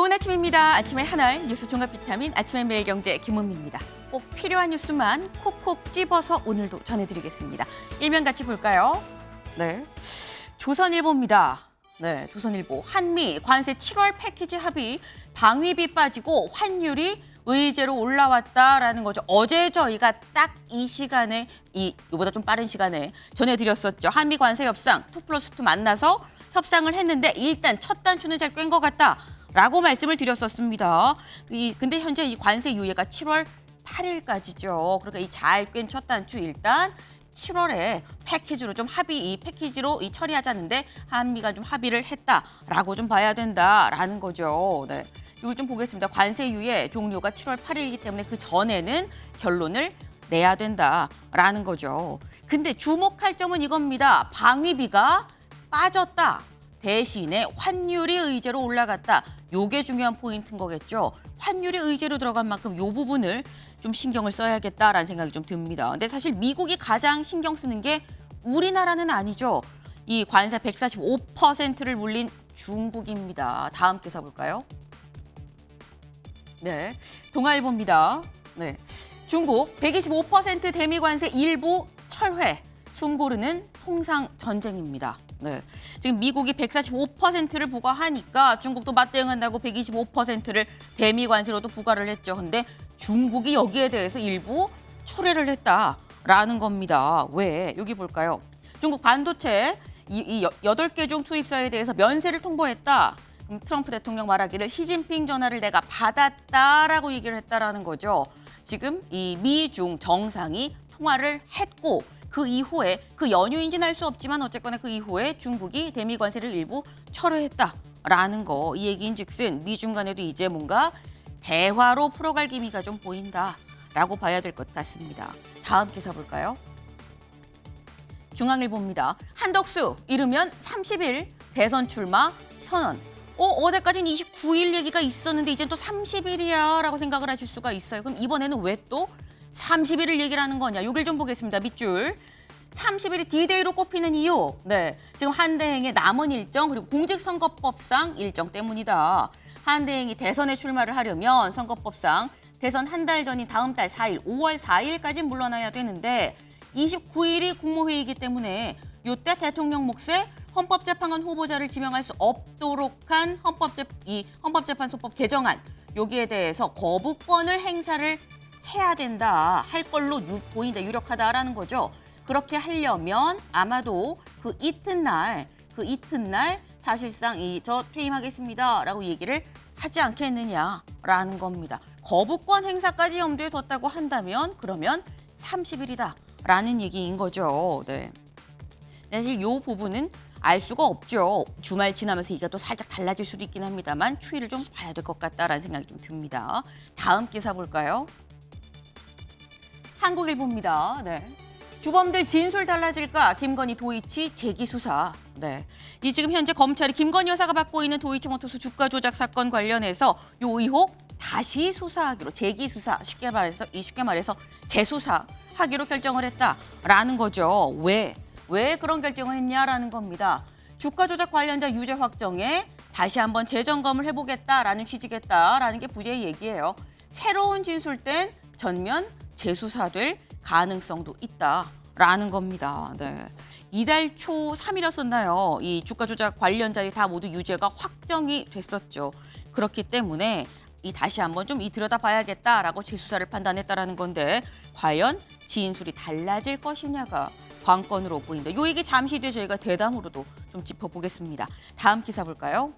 좋은 아침입니다. 아침의 하나의 뉴스 종합 비타민 아침의 매일경제 김은미입니다. 꼭 필요한 뉴스만 콕콕 집어서 오늘도 전해드리겠습니다. 일면 같이 볼까요? 네, 조선일보입니다. 네, 조선일보 한미 관세 7월 패키지 합의 방위비 빠지고 환율이 의제로 올라왔다라는 거죠. 어제 저희가 딱 이 시간에 이보다 좀 빠른 시간에 전해드렸었죠. 한미 관세 협상 2+2 만나서 협상을 했는데 일단 첫 단추는 잘 꿰인 것 같다라고 말씀을 드렸었습니다. 근데 현재 이 관세 유예가 7월 8일까지죠. 그러니까 이 잘 꿰인 첫 단추 일단 7월에 패키지로 좀 이 패키지로 처리하자는데 한미가 좀 합의를 했다라고 좀 봐야 된다라는 거죠. 네. 이걸 좀 보겠습니다. 관세 유예 종료가 7월 8일이기 때문에 그 전에는 결론을 내야 된다라는 거죠. 근데 주목할 점은 이겁니다. 방위비가 빠졌다. 대신에 환율이 의제로 올라갔다. 요게 중요한 포인트인 거겠죠. 환율이 의제로 들어간 만큼 이 부분을 좀 신경을 써야겠다라는 생각이 좀 듭니다. 근데 사실 미국이 가장 신경 쓰는 게 우리나라는 아니죠. 이 관세 145%를 물린 중국입니다. 다음 기사 볼까요? 네, 동아일보입니다. 네, 중국 125% 대미 관세 일부 철회, 숨 고르는 통상 전쟁입니다. 네, 지금 미국이 145%를 부과하니까 중국도 맞대응한다고 125%를 대미 관세로도 부과를 했죠. 근데 중국이 여기에 대해서 일부 철회를 했다라는 겁니다. 왜? 여기 볼까요? 중국 반도체 이 8개 중 투입사에 대해서 면세를 통보했다. 트럼프 대통령 말하기를 시진핑 전화를 내가 받았다라고 얘기를 했다라는 거죠. 지금 이 미중 정상이 통화를 했고 그 이후에 그 연유인지는 알 수 없지만 어쨌거나 그 이후에 중국이 대미 관세를 일부 철회했다라는 거. 이 얘기인즉슨 미중 간에도 이제 뭔가 대화로 풀어갈 기미가 좀 보인다라고 봐야 될 것 같습니다. 다음 기사 볼까요? 중앙일보입니다. 한덕수 이르면 30일 대선 출마 선언. 어제까지는 29일 얘기가 있었는데 이제 또 30일이야 라고 생각을 하실 수가 있어요. 그럼 이번에는 왜 또 30일을 얘기를 하는 거냐. 여길 좀 보겠습니다. 밑줄. 30일이 D-Day로 꼽히는 이유. 네, 지금 한대행의 남은 일정 그리고 공직선거법상 일정 때문이다. 한대행이 대선에 출마를 하려면 선거법상 대선 한 달 전인 다음 달 4일, 5월 4일까지 물러나야 되는데 29일이 국무회의이기 때문에 이때 대통령 몫에 헌법재판관 후보자를 지명할 수 없도록 한 헌법재판소법 개정안 여기에 대해서 거부권을 행사를 해야 된다. 할 걸로 보인다. 유력하다라는 거죠. 그렇게 하려면 아마도 그 이튿날 사실상 저 퇴임하겠습니다라고 얘기를 하지 않겠느냐라는 겁니다. 거부권 행사까지 염두에 뒀다고 한다면 그러면 30일이다라는 얘기인 거죠. 네. 사실 이 부분은 알 수가 없죠. 주말 지나면서 이게 또 살짝 달라질 수도 있긴 합니다만 추이를 좀 봐야 될 것 같다라는 생각이 좀 듭니다. 다음 기사 볼까요? 한국일보입니다. 네. 주범들 진술 달라질까? 김건희 도이치 재기 수사. 네. 이 지금 현재 검찰이 김건희 여사가 받고 있는 도이치모터스 주가 조작 사건 관련해서 이 의혹 다시 수사하기로 재기 수사 쉽게 말해서 재수사하기로 결정을 했다라는 거죠. 왜 그런 결정을 했냐라는 겁니다. 주가 조작 관련자 유죄 확정에 다시 한번 재점검을 해보겠다라는 취지겠다라는 게 부재의 얘기예요. 새로운 진술 땐 전면 재수사될 가능성도 있다라는 겁니다. 네. 이달 초 3일이었었나요? 이 주가 조작 관련자들이 다 모두 유죄가 확정이 됐었죠. 그렇기 때문에 다시 한번 좀 들여다봐야겠다라고 재수사를 판단했다라는 건데 과연 진술이 달라질 것이냐가 관건으로 보인다. 요 얘기 잠시 뒤에 저희가 대담으로도 좀 짚어보겠습니다. 다음 기사 볼까요?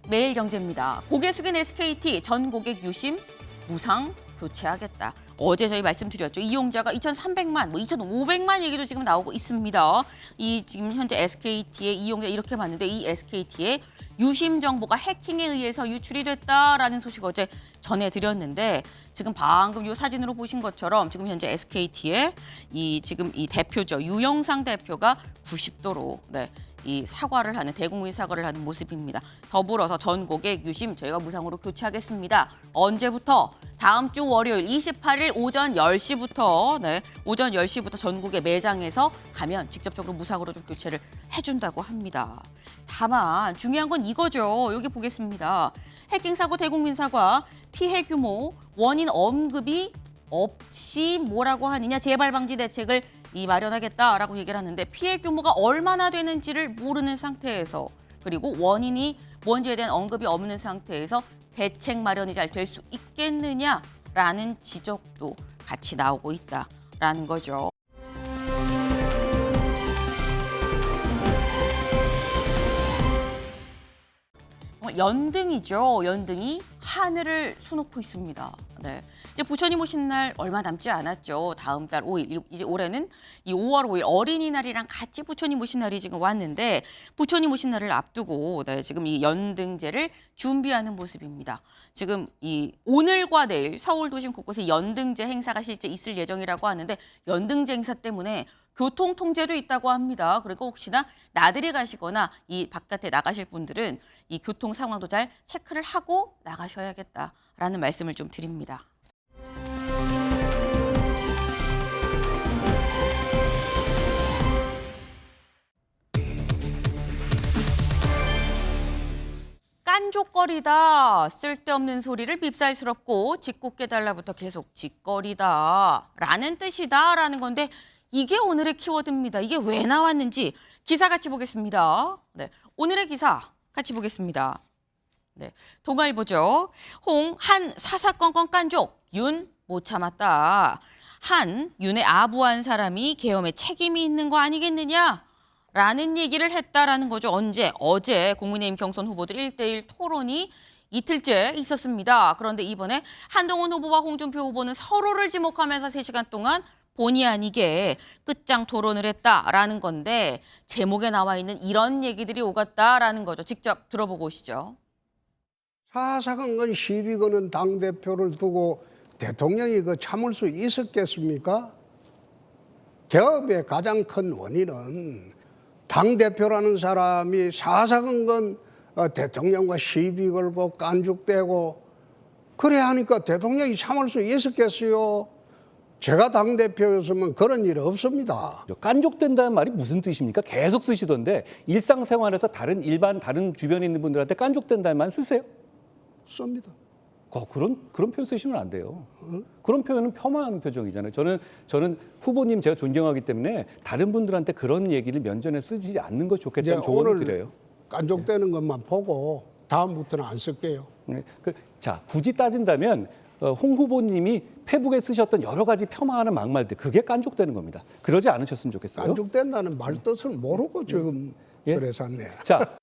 매일경제입니다. 고개 숙인 SKT 전 고객 유심 무상 교체하겠다. 어제 저희 말씀드렸죠. 이용자가 2,300만, 2,500만 얘기도 지금 나오고 있습니다. 지금 현재 SKT의 이용자 이렇게 봤는데 이 SKT의 유심 정보가 해킹에 의해서 유출이 됐다라는 소식 어제 전해드렸는데 지금 방금 이 사진으로 보신 것처럼 지금 현재 SKT의 지금 이 대표죠. 유영상 대표가 90도로 이 사과를 하는 대국민 사과를 하는 모습입니다. 더불어서 전 고객 유심 저희가 무상으로 교체하겠습니다. 언제부터? 다음 주 월요일 28일 오전 10시부터 오전 10시부터 전국의 매장에서 가면 직접적으로 무상으로 좀 교체를 해준다고 합니다. 다만 중요한 건 이거죠. 여기 보겠습니다. 해킹 사고 대국민 사과 피해 규모 원인 언급이 없이 뭐라고 하느냐 재발 방지 대책을 마련하겠다라고 얘기를 하는데 피해 규모가 얼마나 되는지를 모르는 상태에서 그리고 원인이 뭔지에 대한 언급이 없는 상태에서 대책 마련이 잘 될 수 있겠느냐라는 지적도 같이 나오고 있다라는 거죠. 연등이죠. 연등이 하늘을 수놓고 있습니다. 네. 이제 부처님 오신 날 얼마 남지 않았죠. 다음 달 5일. 이제 올해는 이 5월 5일 어린이날이랑 같이 부처님 오신 날이 지금 왔는데 부처님 오신 날을 앞두고 지금 이 연등제를 준비하는 모습입니다. 지금 이 오늘과 내일 서울 도심 곳곳에 연등제 행사가 실제 있을 예정이라고 하는데 연등제 행사 때문에 교통 통제도 있다고 합니다. 그리고 혹시나 나들이 가시거나 이 바깥에 나가실 분들은 이 교통 상황도 잘 체크를 하고 나가셔야겠다라는 말씀을 좀 드립니다. 깐족거리다. 쓸데없는 소리를 밉살스럽고 짓궂게 달라부터 계속 짓거리다. 라는 뜻이다. 라는 건데 이게 오늘의 키워드입니다. 이게 왜 나왔는지 기사 같이 보겠습니다. 네, 오늘의 기사 같이 보겠습니다. 네, 동아일보죠. 한 사사건건 깐족, 윤 못 참았다. 윤의 아부한 사람이 계엄에 책임이 있는 거 아니겠느냐? 라는 얘기를 했다라는 거죠. 언제? 어제 국민의힘 경선 후보들 1대1 토론이 이틀째 있었습니다. 그런데 이번에 한동훈 후보와 홍준표 후보는 서로를 지목하면서 3시간 동안 본의 아니게 끝장 토론을 했다라는 건데 제목에 나와 있는 이런 얘기들이 오갔다라는 거죠. 직접 들어보고 오시죠. 사사건건 시비 거는 당대표를 두고 대통령이 참을 수 있었겠습니까? 개업의 가장 큰 원인은 당대표라는 사람이 사사건건 대통령과 시비 걸고 깐죽대고 그래 하니까 대통령이 참을 수 있었겠어요? 제가 당대표였으면 그런 일 없습니다. 깐족된다는 말이 무슨 뜻입니까? 계속 쓰시던데 일상생활에서 다른 주변에 있는 분들한테 깐족된다는 말 쓰세요? 씁니다. 그런 표현 쓰시면 안 돼요. 그런 표현은 폄하하는 표정이잖아요. 저는 후보님 제가 존경하기 때문에 다른 분들한테 그런 얘기를 면전에 쓰지 않는 것이 좋겠다는 조언을 드려요. 깐족되는 것만 보고 다음부터는 안 쓸게요. 네. 자, 굳이 따진다면 홍 후보님이 페북에 쓰셨던 여러 가지 폄하하는 막말들 그게 깐족되는 겁니다. 그러지 않으셨으면 좋겠어요. 깐족된다는 말 뜻을 모르고 지금 그래서네. 자,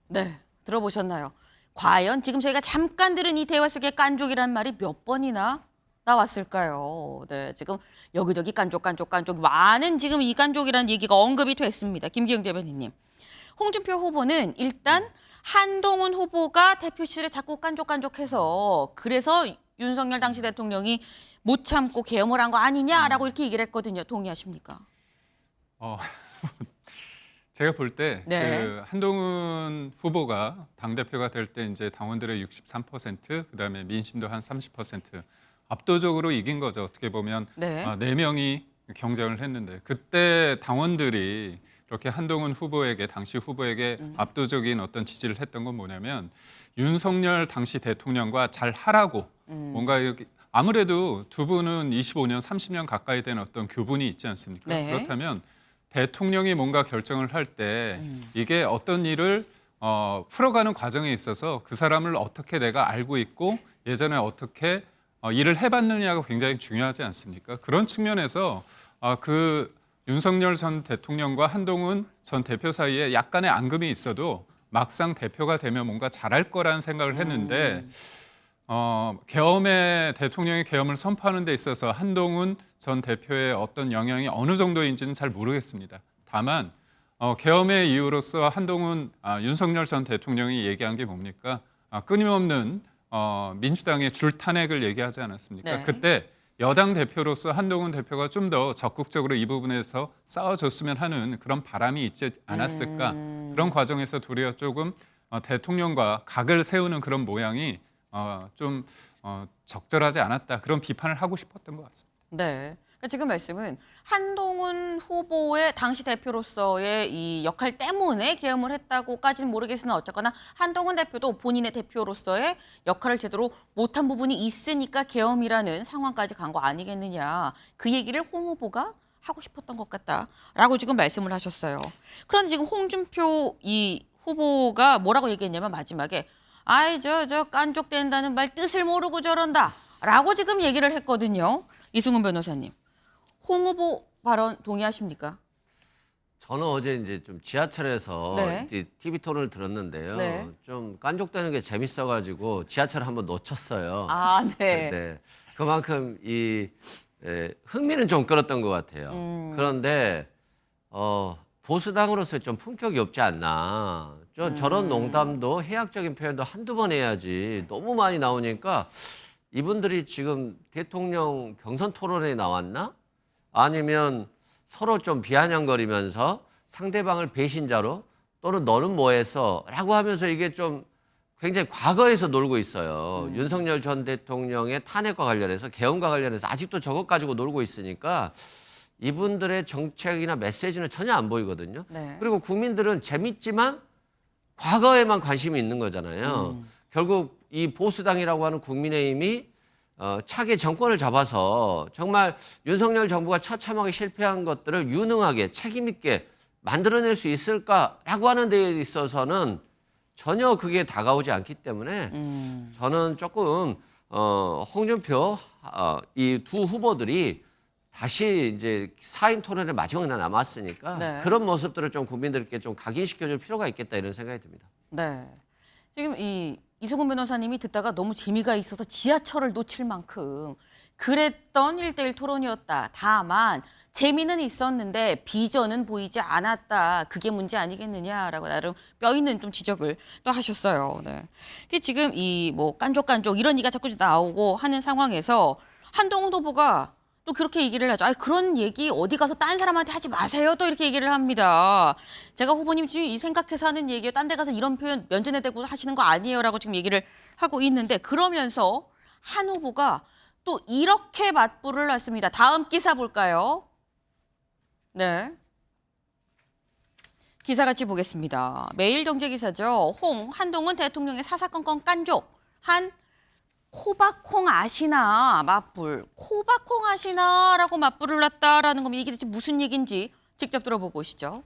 네, 들어보셨나요? 과연 지금 저희가 잠깐 들은 이 대화 속에 깐족이라는 말이 몇 번이나 나왔을까요? 네, 지금 여기저기 깐족 많은 지금 이 깐족이라는 얘기가 언급이 됐습니다. 김기영 대변인님. 홍준표 후보는 일단 한동훈 후보가 대표실에 자꾸 깐족해서 그래서 윤석열 당시 대통령이 못 참고 계엄을 한 거 아니냐라고 이렇게 얘기를 했거든요. 동의하십니까? 제가 볼 때 네. 한동훈 후보가 당대표가 될 때 이제 당원들의 63%, 그다음에 민심도 한 30% 압도적으로 이긴 거죠. 어떻게 보면 네. 4명이 경쟁을 했는데 그때 당원들이 이렇게 한동훈 후보에게 당시 후보에게 압도적인 어떤 지지를 했던 건 뭐냐면 윤석열 당시 대통령과 잘 하라고 뭔가 이렇게 아무래도 두 분은 25년, 30년 가까이 된 어떤 교분이 있지 않습니까? 네. 그렇다면 대통령이 뭔가 결정을 할 때 이게 어떤 일을 풀어가는 과정에 있어서 그 사람을 어떻게 내가 알고 있고 예전에 어떻게 일을 해봤느냐가 굉장히 중요하지 않습니까? 그런 측면에서 그 윤석열 전 대통령과 한동훈 전 대표 사이에 약간의 앙금이 있어도 막상 대표가 되면 뭔가 잘할 거라는 생각을 했는데 대통령이 계엄을 선포하는 데 있어서 한동훈 전 대표의 어떤 영향이 어느 정도인지는 잘 모르겠습니다. 다만 계엄의 이유로서 한동훈 윤석열 전 대통령이 얘기한 게 뭡니까? 끊임없는 민주당의 줄탄핵을 얘기하지 않았습니까? 네. 그때 여당 대표로서 한동훈 대표가 좀 더 적극적으로 이 부분에서 싸워줬으면 하는 그런 바람이 있지 않았을까. 그런 과정에서 도리어 조금 대통령과 각을 세우는 그런 모양이 좀 적절하지 않았다. 그런 비판을 하고 싶었던 것 같습니다. 네. 그러니까 지금 말씀은 한동훈 후보의 당시 대표로서의 이 역할 때문에 계엄을 했다고까지는 모르겠으나 어쨌거나 한동훈 대표도 본인의 대표로서의 역할을 제대로 못한 부분이 있으니까 계엄이라는 상황까지 간 거 아니겠느냐. 그 얘기를 홍 후보가 하고 싶었던 것 같다라고 지금 말씀을 하셨어요. 그런데 지금 홍준표 이 후보가 뭐라고 얘기했냐면 마지막에 아이 저 깐족된다는 말 뜻을 모르고 저런다라고 지금 얘기를 했거든요. 이승훈 변호사님. 홍 후보 발언 동의하십니까? 저는 어제 이제 좀 지하철에서 네. 이제 TV 토론을 들었는데요. 네. 좀 깐족되는 게 재밌어가지고 지하철 한번 놓쳤어요. 아, 네. 네. 그만큼 흥미는 좀 끌었던 것 같아요. 그런데 보수당으로서 좀 품격이 없지 않나. 저런 농담도 해학적인 표현도 한두 번 해야지 너무 많이 나오니까 이분들이 지금 대통령 경선 토론에 나왔나? 아니면 서로 좀 비아냥거리면서 상대방을 배신자로 또는 너는 뭐 했어? 라고 하면서 이게 좀 굉장히 과거에서 놀고 있어요. 윤석열 전 대통령의 탄핵과 관련해서 계엄과 관련해서 아직도 저것 가지고 놀고 있으니까 이분들의 정책이나 메시지는 전혀 안 보이거든요. 네. 그리고 국민들은 재밌지만 과거에만 관심이 있는 거잖아요. 결국 이 보수당이라고 하는 국민의힘이 차기 정권을 잡아서 정말 윤석열 정부가 처참하게 실패한 것들을 유능하게 책임 있게 만들어낼 수 있을까라고 하는 데 있어서는 전혀 그게 다가오지 않기 때문에 저는 조금 홍준표 이 두 후보들이 다시 이제 4인 토론의 마지막 날 남았으니까 네. 그런 모습들을 좀 국민들께 좀 각인시켜줄 필요가 있겠다 이런 생각이 듭니다. 네. 지금 이승훈 변호사님이 듣다가 너무 재미가 있어서 지하철을 놓칠 만큼 그랬던 1대1 토론이었다. 다만 재미는 있었는데 비전은 보이지 않았다. 그게 문제 아니겠느냐라고 나름 뼈 있는 좀 지적을 또 하셨어요. 네. 이게 지금 이 뭐 깐족깐족 이런 얘기가 자꾸 나오고 하는 상황에서 한동훈 후보가 또 그렇게 얘기를 하죠. 그런 얘기 어디 가서 딴 사람한테 하지 마세요. 또 이렇게 얘기를 합니다. 제가 후보님 지금 이 생각해서 하는 얘기예요. 딴 데 가서 이런 표현 면전에 대고 하시는 거 아니에요라고 지금 얘기를 하고 있는데 그러면서 한 후보가 또 이렇게 맞불을 놨습니다. 다음 기사 볼까요? 네. 기사 같이 보겠습니다. 매일경제기사죠. 한동훈 대통령의 사사건건 깐족. 코박콩 아시나 맞불. 코박콩 아시나라고 맞불을 놨다라는 겁니다. 이게 대체 무슨 얘기인지 직접 들어보고 오시죠.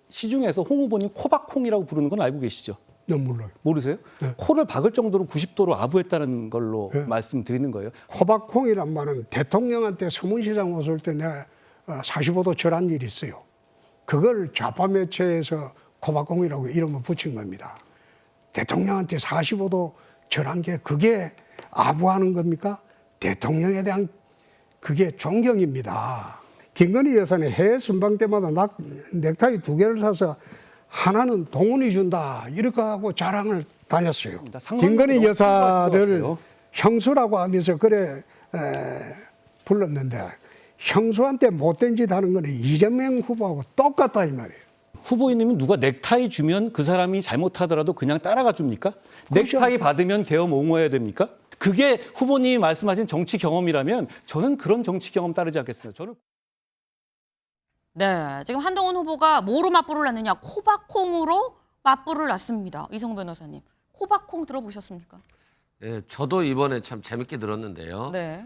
시중에서 홍 후보님 코박콩이라고 부르는 건 알고 계시죠? 네, 몰라요. 모르세요? 네. 코를 박을 정도로 90도로 아부했다는 걸로 말씀드리는 거예요. 코박콩이란 말은 대통령한테 서문시장 왔을 때 내가 45도 절한 일이 있어요. 그걸 좌파 매체에서 코박콩이라고 이름을 붙인 겁니다. 대통령한테 45도 절한 게 그게 아부하는 겁니까? 대통령에 대한 그게 존경입니다. 김건희 여사는 해외 순방 때마다 넥타이 2개를 사서 하나는 동훈이 준다 이렇게 하고 자랑을 다녔어요. 김건희 너무 여사를 것 같아요. 형수라고 하면서 그래 불렀는데 형수한테 못된 짓 하는 거는 이재명 후보하고 똑같다 이 말이에요. 후보님은 누가 넥타이 주면 그 사람이 잘못하더라도 그냥 따라가 줍니까? 넥타이 받으면 계엄 옹호해야 됩니까? 그게 후보님이 말씀하신 정치 경험이라면 저는 그런 정치 경험 따르지 않겠습니다. 저는 네, 지금 한동훈 후보가 뭐로 맞불을 놨느냐? 코박콩으로 맞불을 놨습니다. 이승훈 변호사님. 코박콩 들어보셨습니까? 예, 저도 이번에 참 재밌게 들었는데요. 네.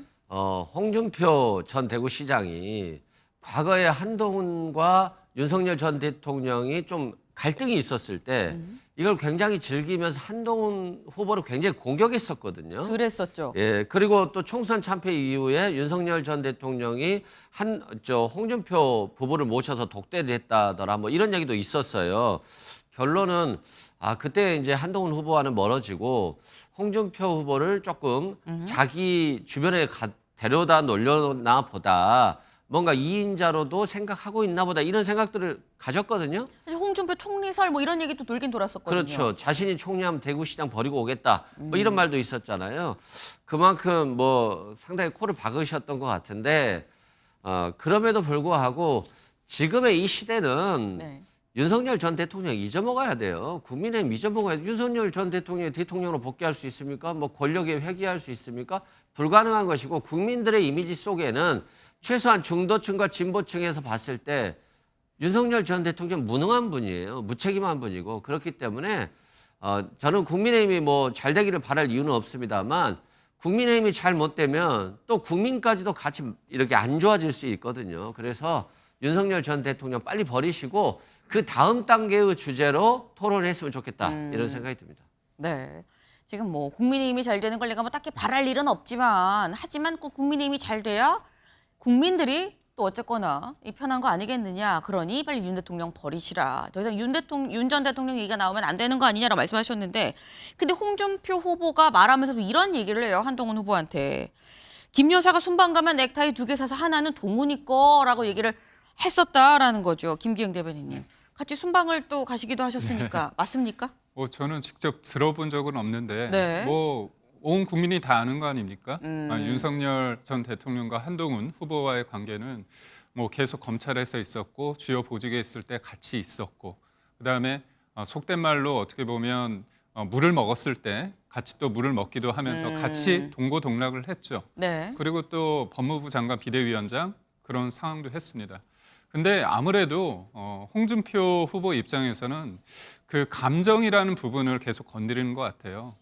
홍준표 전 대구시장이 과거에 한동훈과 윤석열 전 대통령이 좀 갈등이 있었을 때 이걸 굉장히 즐기면서 한동훈 후보를 굉장히 공격했었거든요. 그랬었죠. 예, 그리고 또 총선 참패 이후에 윤석열 전 대통령이 홍준표 부부를 모셔서 독대를 했다더라 뭐 이런 얘기도 있었어요. 결론은 그때 이제 한동훈 후보와는 멀어지고 홍준표 후보를 조금 자기 주변에 데려다 놀려나 보다 뭔가 2인자로도 생각하고 있나 보다 이런 생각들을 가졌거든요. 사실 홍준표 총리설 뭐 이런 얘기도 돌긴 돌았었거든요. 그렇죠. 자신이 총리하면 대구시장 버리고 오겠다. 뭐 이런 말도 있었잖아요. 그만큼 뭐 상당히 코를 박으셨던 것 같은데 그럼에도 불구하고 지금의 이 시대는 네. 윤석열 전 대통령 잊어먹어야 돼요. 국민의힘 잊어먹어야 돼요. 윤석열 전 대통령이 대통령으로 복귀할 수 있습니까? 뭐 권력에 회귀할 수 있습니까? 불가능한 것이고 국민들의 이미지 속에는 최소한 중도층과 진보층에서 봤을 때 윤석열 전 대통령 무능한 분이에요. 무책임한 분이고 그렇기 때문에 저는 국민의힘이 뭐 잘 되기를 바랄 이유는 없습니다만 국민의힘이 잘못되면 또 국민까지도 같이 이렇게 안 좋아질 수 있거든요. 그래서 윤석열 전 대통령 빨리 버리시고 그 다음 단계의 주제로 토론을 했으면 좋겠다 이런 생각이 듭니다. 네. 지금 뭐 국민의힘이 잘 되는 걸 내가 뭐 딱히 바랄 일은 없지만 하지만 꼭 국민의힘이 잘 돼야 국민들이 또 어쨌거나 이 편한 거 아니겠느냐. 그러니 빨리 윤 대통령 버리시라. 더 이상 윤 전 대통령 얘기가 나오면 안 되는 거 아니냐라고 말씀하셨는데 근데 홍준표 후보가 말하면서 이런 얘기를 해요. 한동훈 후보한테. 김 여사가 순방 가면 넥타이 2개 사서 하나는 동훈이 거라고 얘기를 했었다라는 거죠. 김기영 대변인님. 같이 순방을 또 가시기도 하셨으니까 맞습니까? 저는 직접 들어본 적은 없는데 네. 뭐 온 국민이 다 아는 거 아닙니까? 윤석열 전 대통령과 한동훈 후보와의 관계는 뭐 계속 검찰에서 있었고 주요 보직에 있을 때 같이 있었고 그다음에 속된 말로 어떻게 보면 물을 먹었을 때 같이 또 물을 먹기도 하면서 같이 동고동락을 했죠. 네. 그리고 또 법무부 장관 비대위원장 그런 상황도 했습니다. 근데 아무래도 홍준표 후보 입장에서는 그 감정이라는 부분을 계속 건드리는 것 같아요.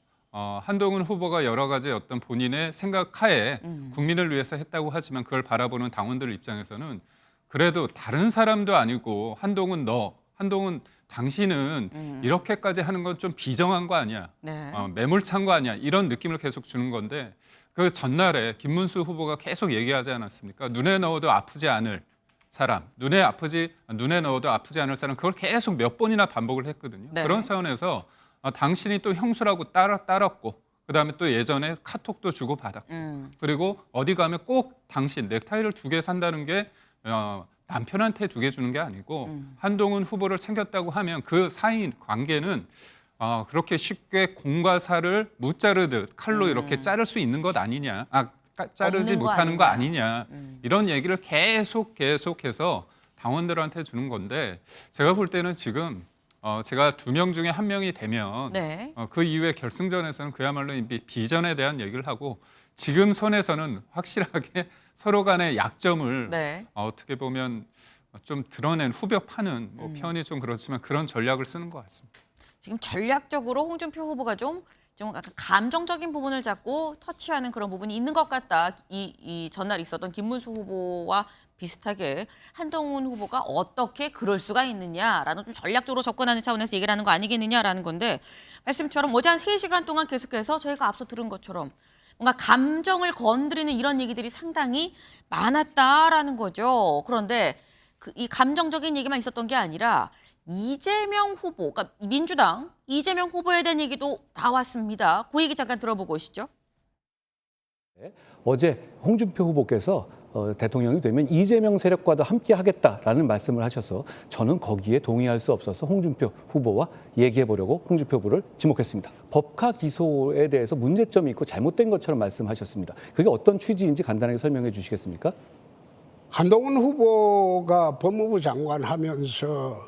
한동훈 후보가 여러 가지 어떤 본인의 생각하에 국민을 위해서 했다고 하지만 그걸 바라보는 당원들 입장에서는 그래도 다른 사람도 아니고 한동훈 당신은 이렇게까지 하는 건 좀 비정한 거 아니야? 네. 매몰찬 거 아니야? 이런 느낌을 계속 주는 건데 그 전날에 김문수 후보가 계속 얘기하지 않았습니까? 눈에 넣어도 아프지 않을 사람, 눈에 넣어도 아프지 않을 사람 그걸 계속 몇 번이나 반복을 했거든요. 네. 그런 차원에서 당신이 또 형수라고 따랐고 그다음에 또 예전에 카톡도 주고받았고 그리고 어디 가면 꼭 당신 넥타이를 2개 산다는 게 남편한테 2개 주는 게 아니고 한동훈 후보를 챙겼다고 하면 그 사이 관계는 그렇게 쉽게 공과 사를 무자르듯 칼로 이렇게 자를 수 있는 것 아니냐. 자르지 없는 거 못하는 거 아니냐. 아니냐. 이런 얘기를 계속해서 당원들한테 주는 건데 제가 볼 때는 지금 제가 2명 중에 1명이 되면 네. 그 이후에 결승전에서는 그야말로 비전에 대한 얘기를 하고 지금 선에서는 확실하게 서로 간의 약점을 네. 어떻게 보면 좀 드러낸 후벼 파는 뭐 표현이 좀 그렇지만 그런 전략을 쓰는 것 같습니다. 지금 전략적으로 홍준표 후보가 좀 약간 감정적인 부분을 잡고 터치하는 그런 부분이 있는 것 같다. 이 전날 있었던 김문수 후보와 비슷하게 한동훈 후보가 어떻게 그럴 수가 있느냐라는 좀 전략적으로 접근하는 차원에서 얘기를 하는 거 아니겠느냐라는 건데 말씀처럼 어제 한 3시간 동안 계속해서 저희가 앞서 들은 것처럼 뭔가 감정을 건드리는 이런 얘기들이 상당히 많았다라는 거죠. 그런데 이 감정적인 얘기만 있었던 게 아니라 이재명 후보, 그러니까 민주당 이재명 후보에 대한 얘기도 나왔습니다. 그 얘기 잠깐 들어보고 오시죠. 어제 홍준표 후보께서 대통령이 되면 이재명 세력과도 함께 하겠다라는 말씀을 하셔서 저는 거기에 동의할 수 없어서 홍준표 후보와 얘기해 보려고 홍준표 후보를 지목했습니다. 법카 기소에 대해서 문제점이 있고 잘못된 것처럼 말씀하셨습니다. 그게 어떤 취지인지 간단하게 설명해 주시겠습니까? 한동훈 후보가 법무부 장관 하면서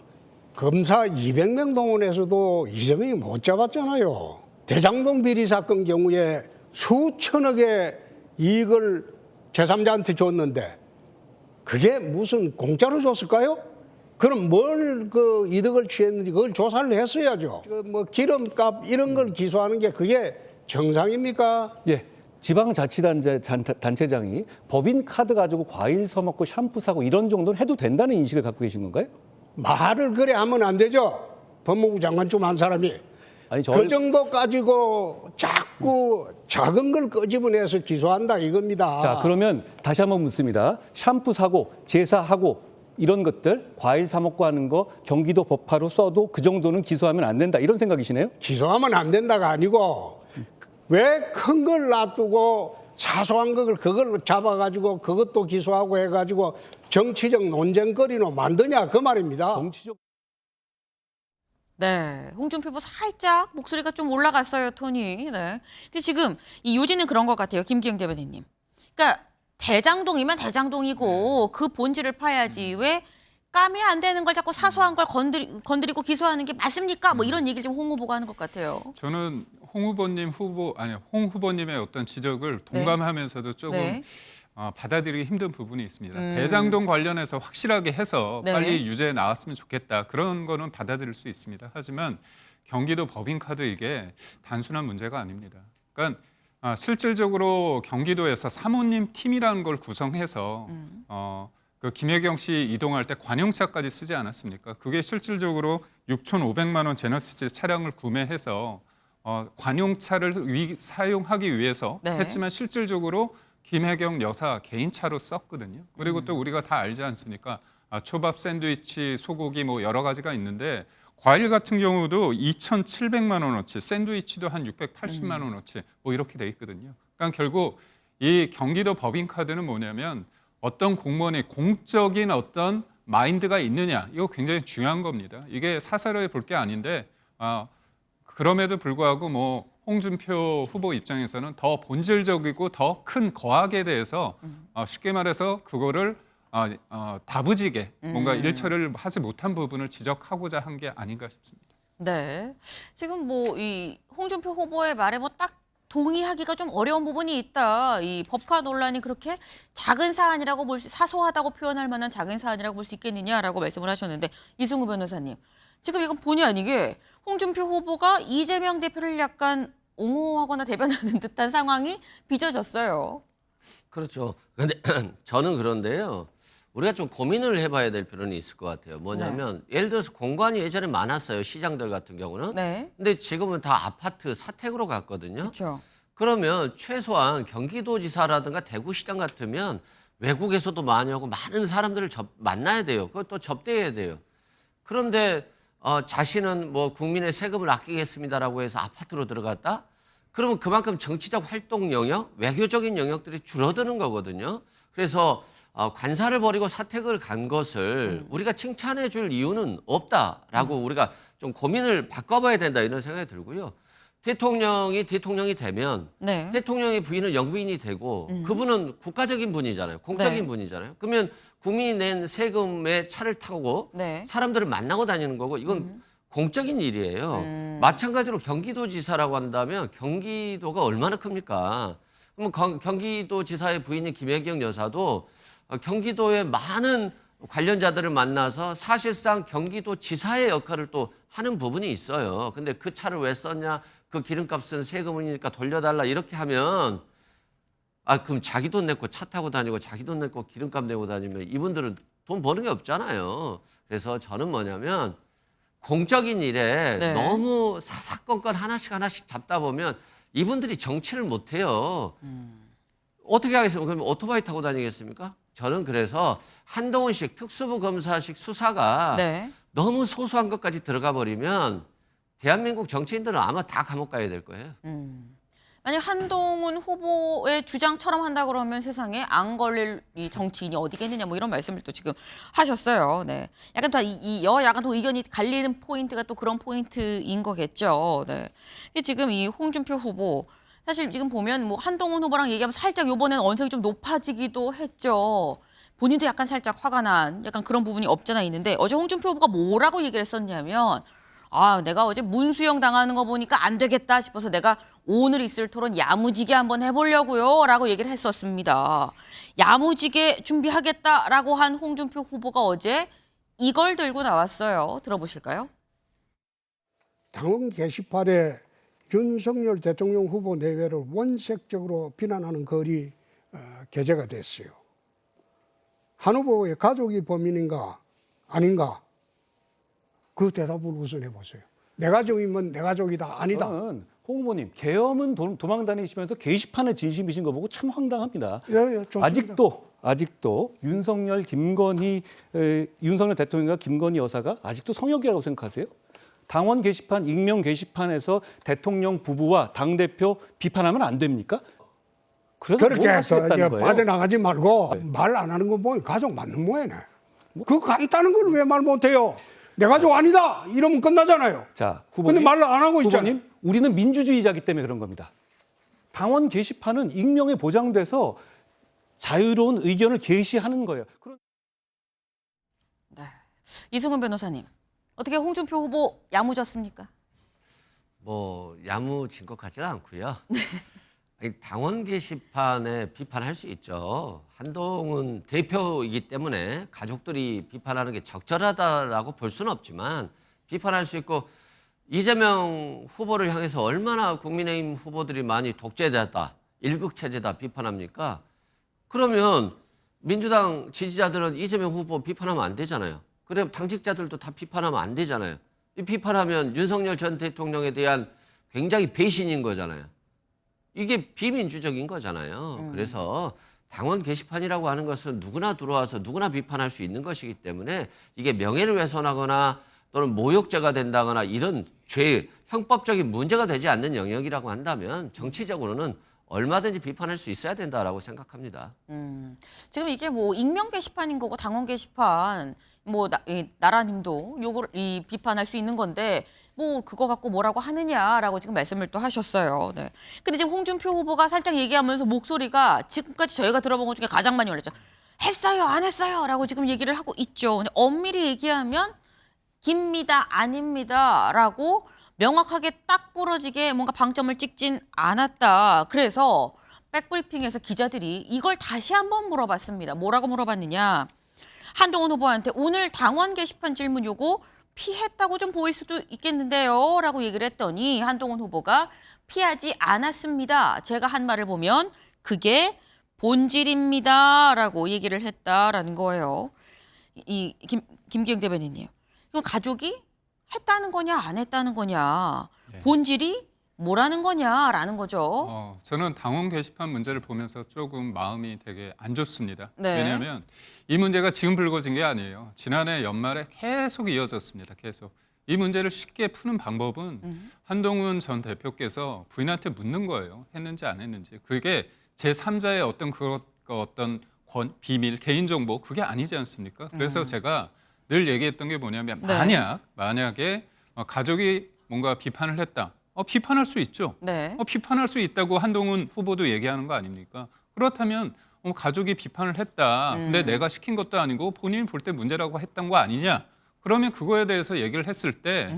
검사 200명 동원해서도 이재명이 못 잡았잖아요. 대장동 비리 사건 경우에 수천억의 이익을 제3자한테 줬는데 그게 무슨 공짜로 줬을까요? 그럼 뭘 그 이득을 취했는지 그걸 조사를 했어야죠. 뭐 기름값 이런 걸 기소하는 게 그게 정상입니까? 예. 지방자치단체장이 법인 카드 가지고 과일 사먹고 샴푸 사고 이런 정도는 해도 된다는 인식을 갖고 계신 건가요? 말을 그래 하면 안 되죠. 법무부 장관 좀 한 사람이. 아니 그 정도 가지고 자꾸 작은 걸 끄집어내서 기소한다 이겁니다. 자, 그러면 다시 한번 묻습니다. 샴푸 사고, 제사하고 이런 것들, 과일 사 먹고 하는 거 경기도 법화로 써도 그 정도는 기소하면 안 된다. 이런 생각이시네요? 기소하면 안 된다가 아니고 왜 큰 걸 놔두고 사소한 그걸 잡아가지고 그것도 기소하고 해가지고 정치적 논쟁거리로 만드냐 그 말입니다. 정치적 네, 홍준표 후보 살짝 목소리가 좀 올라갔어요, 톤이. 네. 근데 지금 이 요지는 그런 것 같아요, 김기영 대변인님. 그러니까 대장동이면 대장동이고 그 본질을 파야지 왜 까면 안 되는 걸 자꾸 사소한 걸 건드리고 기소하는 게 맞습니까? 뭐 이런 얘기를 지금 홍 후보가 하는 것 같아요. 저는 홍 후보님의 어떤 지적을 동감하면서도 조금 네. 받아들이기 힘든 부분이 있습니다. 대장동 관련해서 확실하게 해서 네. 빨리 유죄 나왔으면 좋겠다. 그런 거는 받아들일 수 있습니다. 하지만 경기도 법인카드 이게 단순한 문제가 아닙니다. 그러니까 실질적으로 경기도에서 사모님 팀이라는 걸 구성해서 그 김혜경 씨 이동할 때 관용차까지 쓰지 않았습니까? 그게 실질적으로 6,500만 원 제너시스 차량을 구매해서 관용차를 사용하기 위해서 네. 했지만 실질적으로 김혜경 여사 개인 차로 썼거든요. 그리고 또 우리가 다 알지 않습니까? 초밥, 샌드위치, 소고기 뭐 여러 가지가 있는데 과일 같은 경우도 2,700만 원어치, 샌드위치도 한 680만 원어치 뭐 이렇게 돼 있거든요. 그러니까 결국 이 경기도 법인카드는 뭐냐면 어떤 공무원이 공적인 어떤 마인드가 있느냐 이거 굉장히 중요한 겁니다. 이게 사사로이 볼 게 아닌데 그럼에도 불구하고 뭐 홍준표 후보 입장에서는 더 본질적이고 더 큰 거악에 대해서 쉽게 말해서 그거를 다부지게 뭔가 일처리를 하지 못한 부분을 지적하고자 한 게 아닌가 싶습니다. 네. 지금 뭐 이 홍준표 후보의 말에 뭐 딱 동의하기가 좀 어려운 부분이 있다. 이 법카 논란이 그렇게 작은 사안이라고 사소하다고 표현할 만한 작은 사안이라고 볼 수 있겠느냐라고 말씀을 하셨는데 이승우 변호사님. 지금 이건 본의 아니게 홍준표 후보가 이재명 대표를 약간 옹호하거나 대변하는 듯한 상황이 빚어졌어요. 그렇죠. 근데 저는 그런데요. 우리가 좀 고민을 해봐야 될 필요는 있을 것 같아요. 뭐냐면 예를 들어서 공간이 예전에 많았어요. 시장들 같은 경우는. 네. 근데 지금은 다 아파트 사택으로 갔거든요. 그렇죠. 그러면 최소한 경기도지사라든가 대구시장 같으면 외국에서도 많이 오고 많은 사람들을 만나야 돼요. 그것도 접대해야 돼요. 그런데 자신은 뭐 국민의 세금을 아끼겠습니다라고 해서 아파트로 들어갔다? 그러면 그만큼 정치적 활동 영역, 외교적인 영역들이 줄어드는 거거든요. 그래서 관사를 버리고 사택을 간 것을 우리가 칭찬해 줄 이유는 없다라고 우리가 좀 고민을 바꿔봐야 된다 이런 생각이 들고요. 대통령이 되면 네. 대통령의 부인은 영부인이 되고 그분은 국가적인 분이잖아요. 공적인 네. 분이잖아요. 그러면 국민이 낸 세금의 차를 타고 네. 사람들을 만나고 다니는 거고 이건 공적인 일이에요. 마찬가지로 경기도지사라고 한다면 경기도가 얼마나 큽니까? 그러면 경기도지사의 부인인 김혜경 여사도 경기도의 많은 관련자들을 만나서 사실상 경기도지사의 역할을 또 하는 부분이 있어요. 근데 그 차를 왜 썼냐? 그 기름값은 세금이니까 돌려달라 이렇게 하면 그럼 자기 돈 내고 차 타고 다니고 자기 돈 내고 기름값 내고 다니면 이분들은 돈 버는 게 없잖아요. 그래서 저는 뭐냐면 공적인 일에 네. 너무 사사건건 하나씩 잡다 보면 이분들이 정치를 못 해요. 어떻게 하겠습니까? 그럼 오토바이 타고 다니겠습니까? 저는 그래서 한동훈식 특수부 검사식 수사가 네. 너무 소소한 것까지 들어가 버리면 대한민국 정치인들은 아마 다 감옥 가야 될 거예요. 만약 한동훈 후보의 주장처럼 한다 그러면 세상에 안 걸릴 이 정치인이 어디겠느냐 뭐 이런 말씀을 또 지금 하셨어요. 네. 약간 또 이 여야간 또 의견이 갈리는 포인트가 또 그런 포인트인 거겠죠. 네. 근데 지금 이 홍준표 후보 사실 지금 보면 뭐 한동훈 후보랑 얘기하면 살짝 이번에는 언성이 좀 높아지기도 했죠. 본인도 약간 살짝 화가 난 약간 그런 부분이 없잖아 있는데 어제 홍준표 후보가 뭐라고 얘기를 했었냐면 내가 어제 문수영 당하는 거 보니까 안 되겠다 싶어서 내가 오늘 있을 토론 야무지게 한번 해보려고요 라고 얘기를 했었습니다. 야무지게 준비하겠다라고 한 홍준표 후보가 어제 이걸 들고 나왔어요. 들어보실까요? 당원 게시판에 윤석열 대통령 후보 내외를 원색적으로 비난하는 글이 게재가 됐어요. 한 후보의 가족이 범인인가 아닌가? 그 대답을 우선 해보세요. 내 가족이면 내 가족이다 아니다. 저는 홍 후보님 계엄은 도망 다니시면서 게시판에 진심이신 거 보고 참 황당합니다. 예, 좋습니다. 아직도 윤석열 대통령과 김건희 여사가 아직도 성역이라고 생각하세요? 당원 게시판, 익명 게시판에서 대통령 부부와 당대표 비판하면 안 됩니까? 그래서 그렇게 뭘 해서 하시겠다는 이제 거예요? 빠져나가지 말고 말 안 하는 거 보니 가족 맞는 모양이네. 그 간단한 걸 왜 말 못해요? 내 가족 아니다 이러면 끝나잖아요. 자, 근데 후보님. 말을 안 하고 있잖아요. 후보님, 우리는 민주주의자기 때문에 그런 겁니다. 당원 게시판은 익명에 보장돼서 자유로운 의견을 게시하는 거예요. 네. 이승훈 변호사님, 어떻게 홍준표 후보 야무졌습니까? 뭐 야무진 것 같지는 않고요. 아니, 당원 게시판에 비판할 수 있죠. 한동훈 대표이기 때문에 가족들이 비판하는 게 적절하다라고 볼 수는 없지만 비판할 수 있고 이재명 후보를 향해서 얼마나 국민의힘 후보들이 많이 독재자다, 일극체제다 비판합니까? 그러면 민주당 지지자들은 이재명 후보 비판하면 안 되잖아요. 그럼 당직자들도 다 비판하면 안 되잖아요. 이 비판하면 윤석열 전 대통령에 대한 굉장히 배신인 거잖아요. 이게 비민주적인 거잖아요. 그래서 당원 게시판이라고 하는 것은 누구나 들어와서 누구나 비판할 수 있는 것이기 때문에 이게 명예를 훼손하거나 또는 모욕죄가 된다거나 이런 죄, 형법적인 문제가 되지 않는 영역이라고 한다면 정치적으로는 얼마든지 비판할 수 있어야 된다라고 생각합니다. 지금 이게 뭐 익명 게시판인 거고 당원 게시판 뭐 나라님도 요걸 이 비판할 수 있는 건데 뭐 그거 갖고 뭐라고 하느냐라고 지금 말씀을 또 하셨어요. 네. 근데 지금 홍준표 후보가 살짝 얘기하면서 목소리가 지금까지 저희가 들어본 것 중에 가장 많이 올랐죠. 했어요, 안 했어요라고 지금 얘기를 하고 있죠. 근데 엄밀히 얘기하면 깁니다, 아닙니다라고 명확하게 딱 부러지게 뭔가 방점을 찍진 않았다. 그래서 백브리핑에서 기자들이 이걸 다시 한번 물어봤습니다. 뭐라고 물어봤느냐. 한동훈 후보한테 오늘 당원 게시판 질문 요거 피했다고 좀 보일 수도 있겠는데요 라고 얘기를 했더니 한동훈 후보가 피하지 않았습니다. 제가 한 말을 보면 그게 본질입니다 라고 얘기를 했다라는 거예요. 김기영 대변인님. 그럼 가족이 했다는 거냐 안 했다는 거냐 본질이 뭐라는 거냐라는 거죠. 저는 당원 게시판 문제를 보면서 조금 마음이 되게 안 좋습니다. 네. 왜냐하면 이 문제가 지금 불거진 게 아니에요. 지난해 연말에 계속 이어졌습니다. 계속. 이 문제를 쉽게 푸는 방법은 한동훈 전 대표께서 부인한테 묻는 거예요. 했는지 안 했는지. 그게 제3자의 어떤 비밀, 개인정보 그게 아니지 않습니까? 그래서 제가 늘 얘기했던 게 뭐냐면 만약에 가족이 뭔가 비판을 했다. 비판할 수 있죠. 네. 비판할 수 있다고 한동훈 후보도 얘기하는 거 아닙니까? 그렇다면 가족이 비판을 했다. 근데 내가 시킨 것도 아니고 본인이 볼 때 문제라고 했던 거 아니냐? 그러면 그거에 대해서 얘기를 했을 때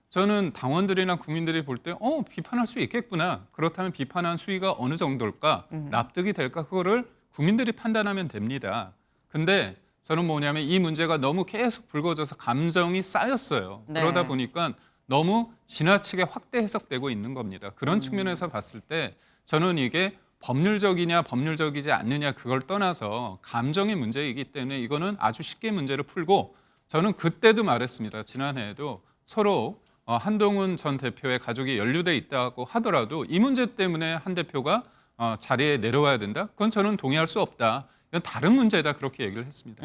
저는 당원들이나 국민들이 볼 때 비판할 수 있겠구나. 그렇다면 비판한 수위가 어느 정도일까? 납득이 될까? 그거를 국민들이 판단하면 됩니다. 근데 저는 뭐냐면 이 문제가 너무 계속 불거져서 감정이 쌓였어요. 네. 그러다 보니까 너무 지나치게 확대 해석되고 있는 겁니다. 그런 측면에서 봤을 때 저는 이게 법률적이냐 법률적이지 않느냐 그걸 떠나서 감정의 문제이기 때문에 이거는 아주 쉽게 문제를 풀고 저는 그때도 말했습니다. 지난해에도 서로 한동훈 전 대표의 가족이 연루돼 있다고 하더라도 이 문제 때문에 한 대표가 자리에 내려와야 된다? 그건 저는 동의할 수 없다. 이건 다른 문제다 그렇게 얘기를 했습니다.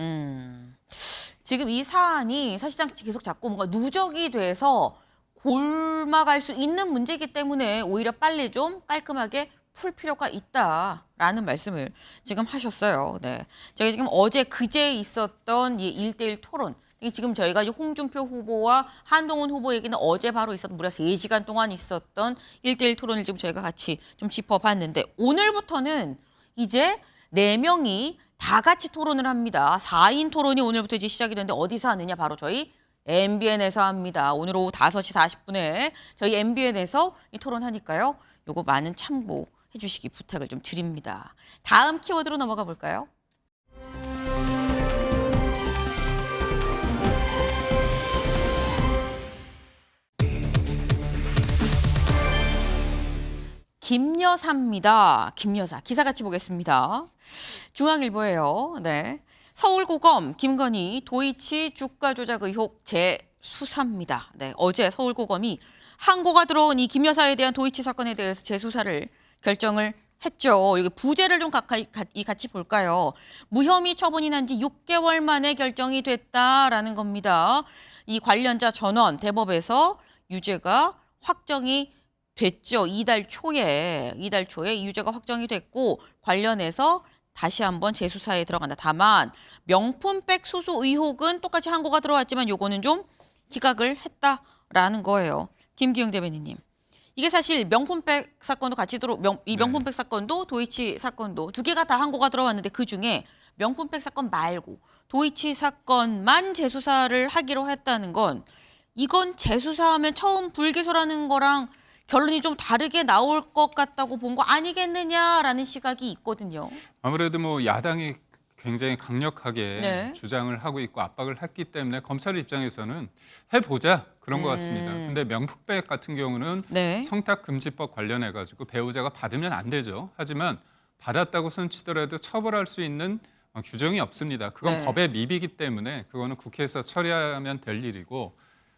지금 이 사안이 사실상 계속 자꾸 뭔가 누적이 돼서 골마갈 수 있는 문제이기 때문에 오히려 빨리 좀 깔끔하게 풀 필요가 있다라는 말씀을 지금 하셨어요. 네. 저희 지금 어제 그제 있었던 이 1대1 토론. 지금 저희가 홍준표 후보와 한동훈 후보 얘기는 어제 바로 있었던 무려 3시간 동안 있었던 1대1 토론을 지금 저희가 같이 좀 짚어봤는데 오늘부터는 이제 4명이 다 같이 토론을 합니다. 4인 토론이 오늘부터 이제 시작이 되는데 어디서 하느냐 바로 저희 MBN에서 합니다. 오늘 오후 5시 40분에 저희 MBN에서 이 토론하니까요. 요거 많은 참고해 주시기 부탁을 좀 드립니다. 다음 키워드로 넘어가 볼까요? 김여사입니다. 김여사. 기사 같이 보겠습니다. 중앙일보예요. 네. 서울고검 김건희 도이치 주가 조작 의혹 재수사입니다. 네. 어제 서울고검이 항고가 들어온 이 김여사에 대한 도이치 사건에 대해서 재수사를 결정을 했죠. 여기 부재를 좀 같이 볼까요? 무혐의 처분이 난 지 6개월 만에 결정이 됐다라는 겁니다. 이 관련자 전원 대법에서 유죄가 확정이 됐죠. 이달 초에 이 유죄가 확정이 됐고 관련해서 다시 한번 재수사에 들어간다. 다만 명품백 수수 의혹은 똑같이 항고가 들어왔지만 요거는 좀 기각을 했다라는 거예요. 김기영 대변인님. 이게 사실 명품백 사건도 같이 이 명품백 사건도 도이치 사건도 두 개가 다 항고가 들어왔는데 그중에 명품백 사건 말고 도이치 사건만 재수사를 하기로 했다는 건 이건 재수사하면 처음 불기소라는 거랑 결론이 좀 다르게 나올 것 같다고 본 거 아니겠느냐라는 시각이 있거든요. 아무래도 뭐 야당이 굉장히 강력하게 네. 주장을 하고 있고 압박을 했기 때문에 검찰 입장에서는 해보자 그런 것 같습니다. 근데 명품백 같은 경우는 네. 성탁금지법 관련해 가지고 배우자가 받으면 안 되죠. 하지만 받았다고 손치더라도 처벌할 수 있는 규정이 없습니다. 그건 네. 법의 미비이기 때문에 그거는 국회에서 처리하면 될 일이고.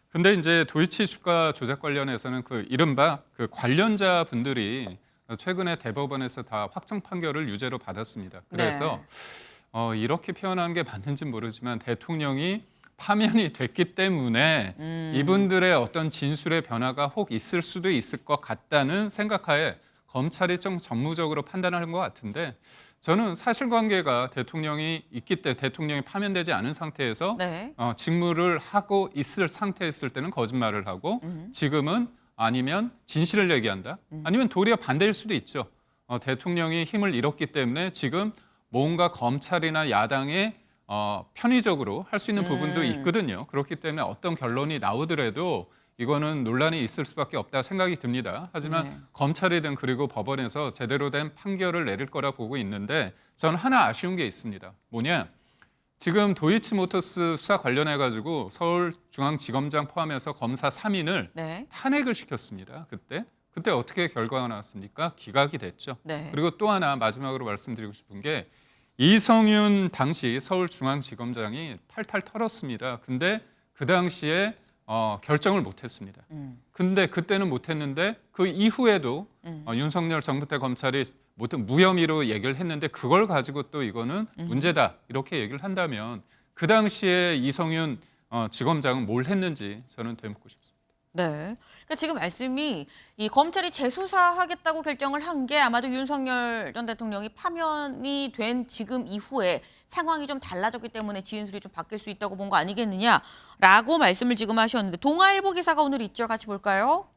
근데 이제 도이치 주가 조작 관련해서는 그 이른바 그 관련자 분들이 최근에 대법원에서 다 확정 판결을 유죄로 받았습니다. 그래서 이렇게 표현하는 게 맞는지 모르지만 대통령이 파면이 됐기 때문에 이분들의 어떤 진술의 변화가 혹 있을 수도 있을 것 같다는 생각하에 검찰이 좀 정무적으로 판단하는 것 같은데 저는 사실관계가 대통령이 있기 때문에 대통령이 파면되지 않은 상태에서 네. 직무를 하고 있을 상태였을 때는 거짓말을 하고 지금은 아니면 진실을 얘기한다. 아니면 도리어 반대일 수도 있죠. 대통령이 힘을 잃었기 때문에 지금 뭔가 검찰이나 야당의 편의적으로 할 수 있는 부분도 있거든요. 그렇기 때문에 어떤 결론이 나오더라도 이거는 논란이 있을 수밖에 없다 생각이 듭니다. 하지만 네. 검찰이든 그리고 법원에서 제대로 된 판결을 내릴 거라 보고 있는데 저는 하나 아쉬운 게 있습니다. 뭐냐? 지금 도이치모터스 수사 관련해 가지고 서울중앙지검장 포함해서 검사 3인을 네. 탄핵을 시켰습니다. 그때 어떻게 결과가 나왔습니까? 기각이 됐죠. 네. 그리고 또 하나 마지막으로 말씀드리고 싶은 게 이성윤 당시 서울중앙지검장이 탈탈 털었습니다. 근데 그 당시에 결정을 못했습니다. 근데 그때는 못했는데 그 이후에도 윤석열 정부때 검찰이 무혐의로 얘기를 했는데 그걸 가지고 또 이거는 문제다 이렇게 얘기를 한다면 그 당시에 이성윤 지검장은 뭘 했는지 저는 되묻고 싶습니다. 네. 그러니까 지금 말씀이 이 검찰이 재수사하겠다고 결정을 한 게 아마도 윤석열 전 대통령이 파면이 된 지금 이후에 상황이 좀 달라졌기 때문에 진술이 좀 바뀔 수 있다고 본 거 아니겠느냐라고 말씀을 지금 하셨는데 동아일보 기사가 오늘 있죠. 같이 볼까요?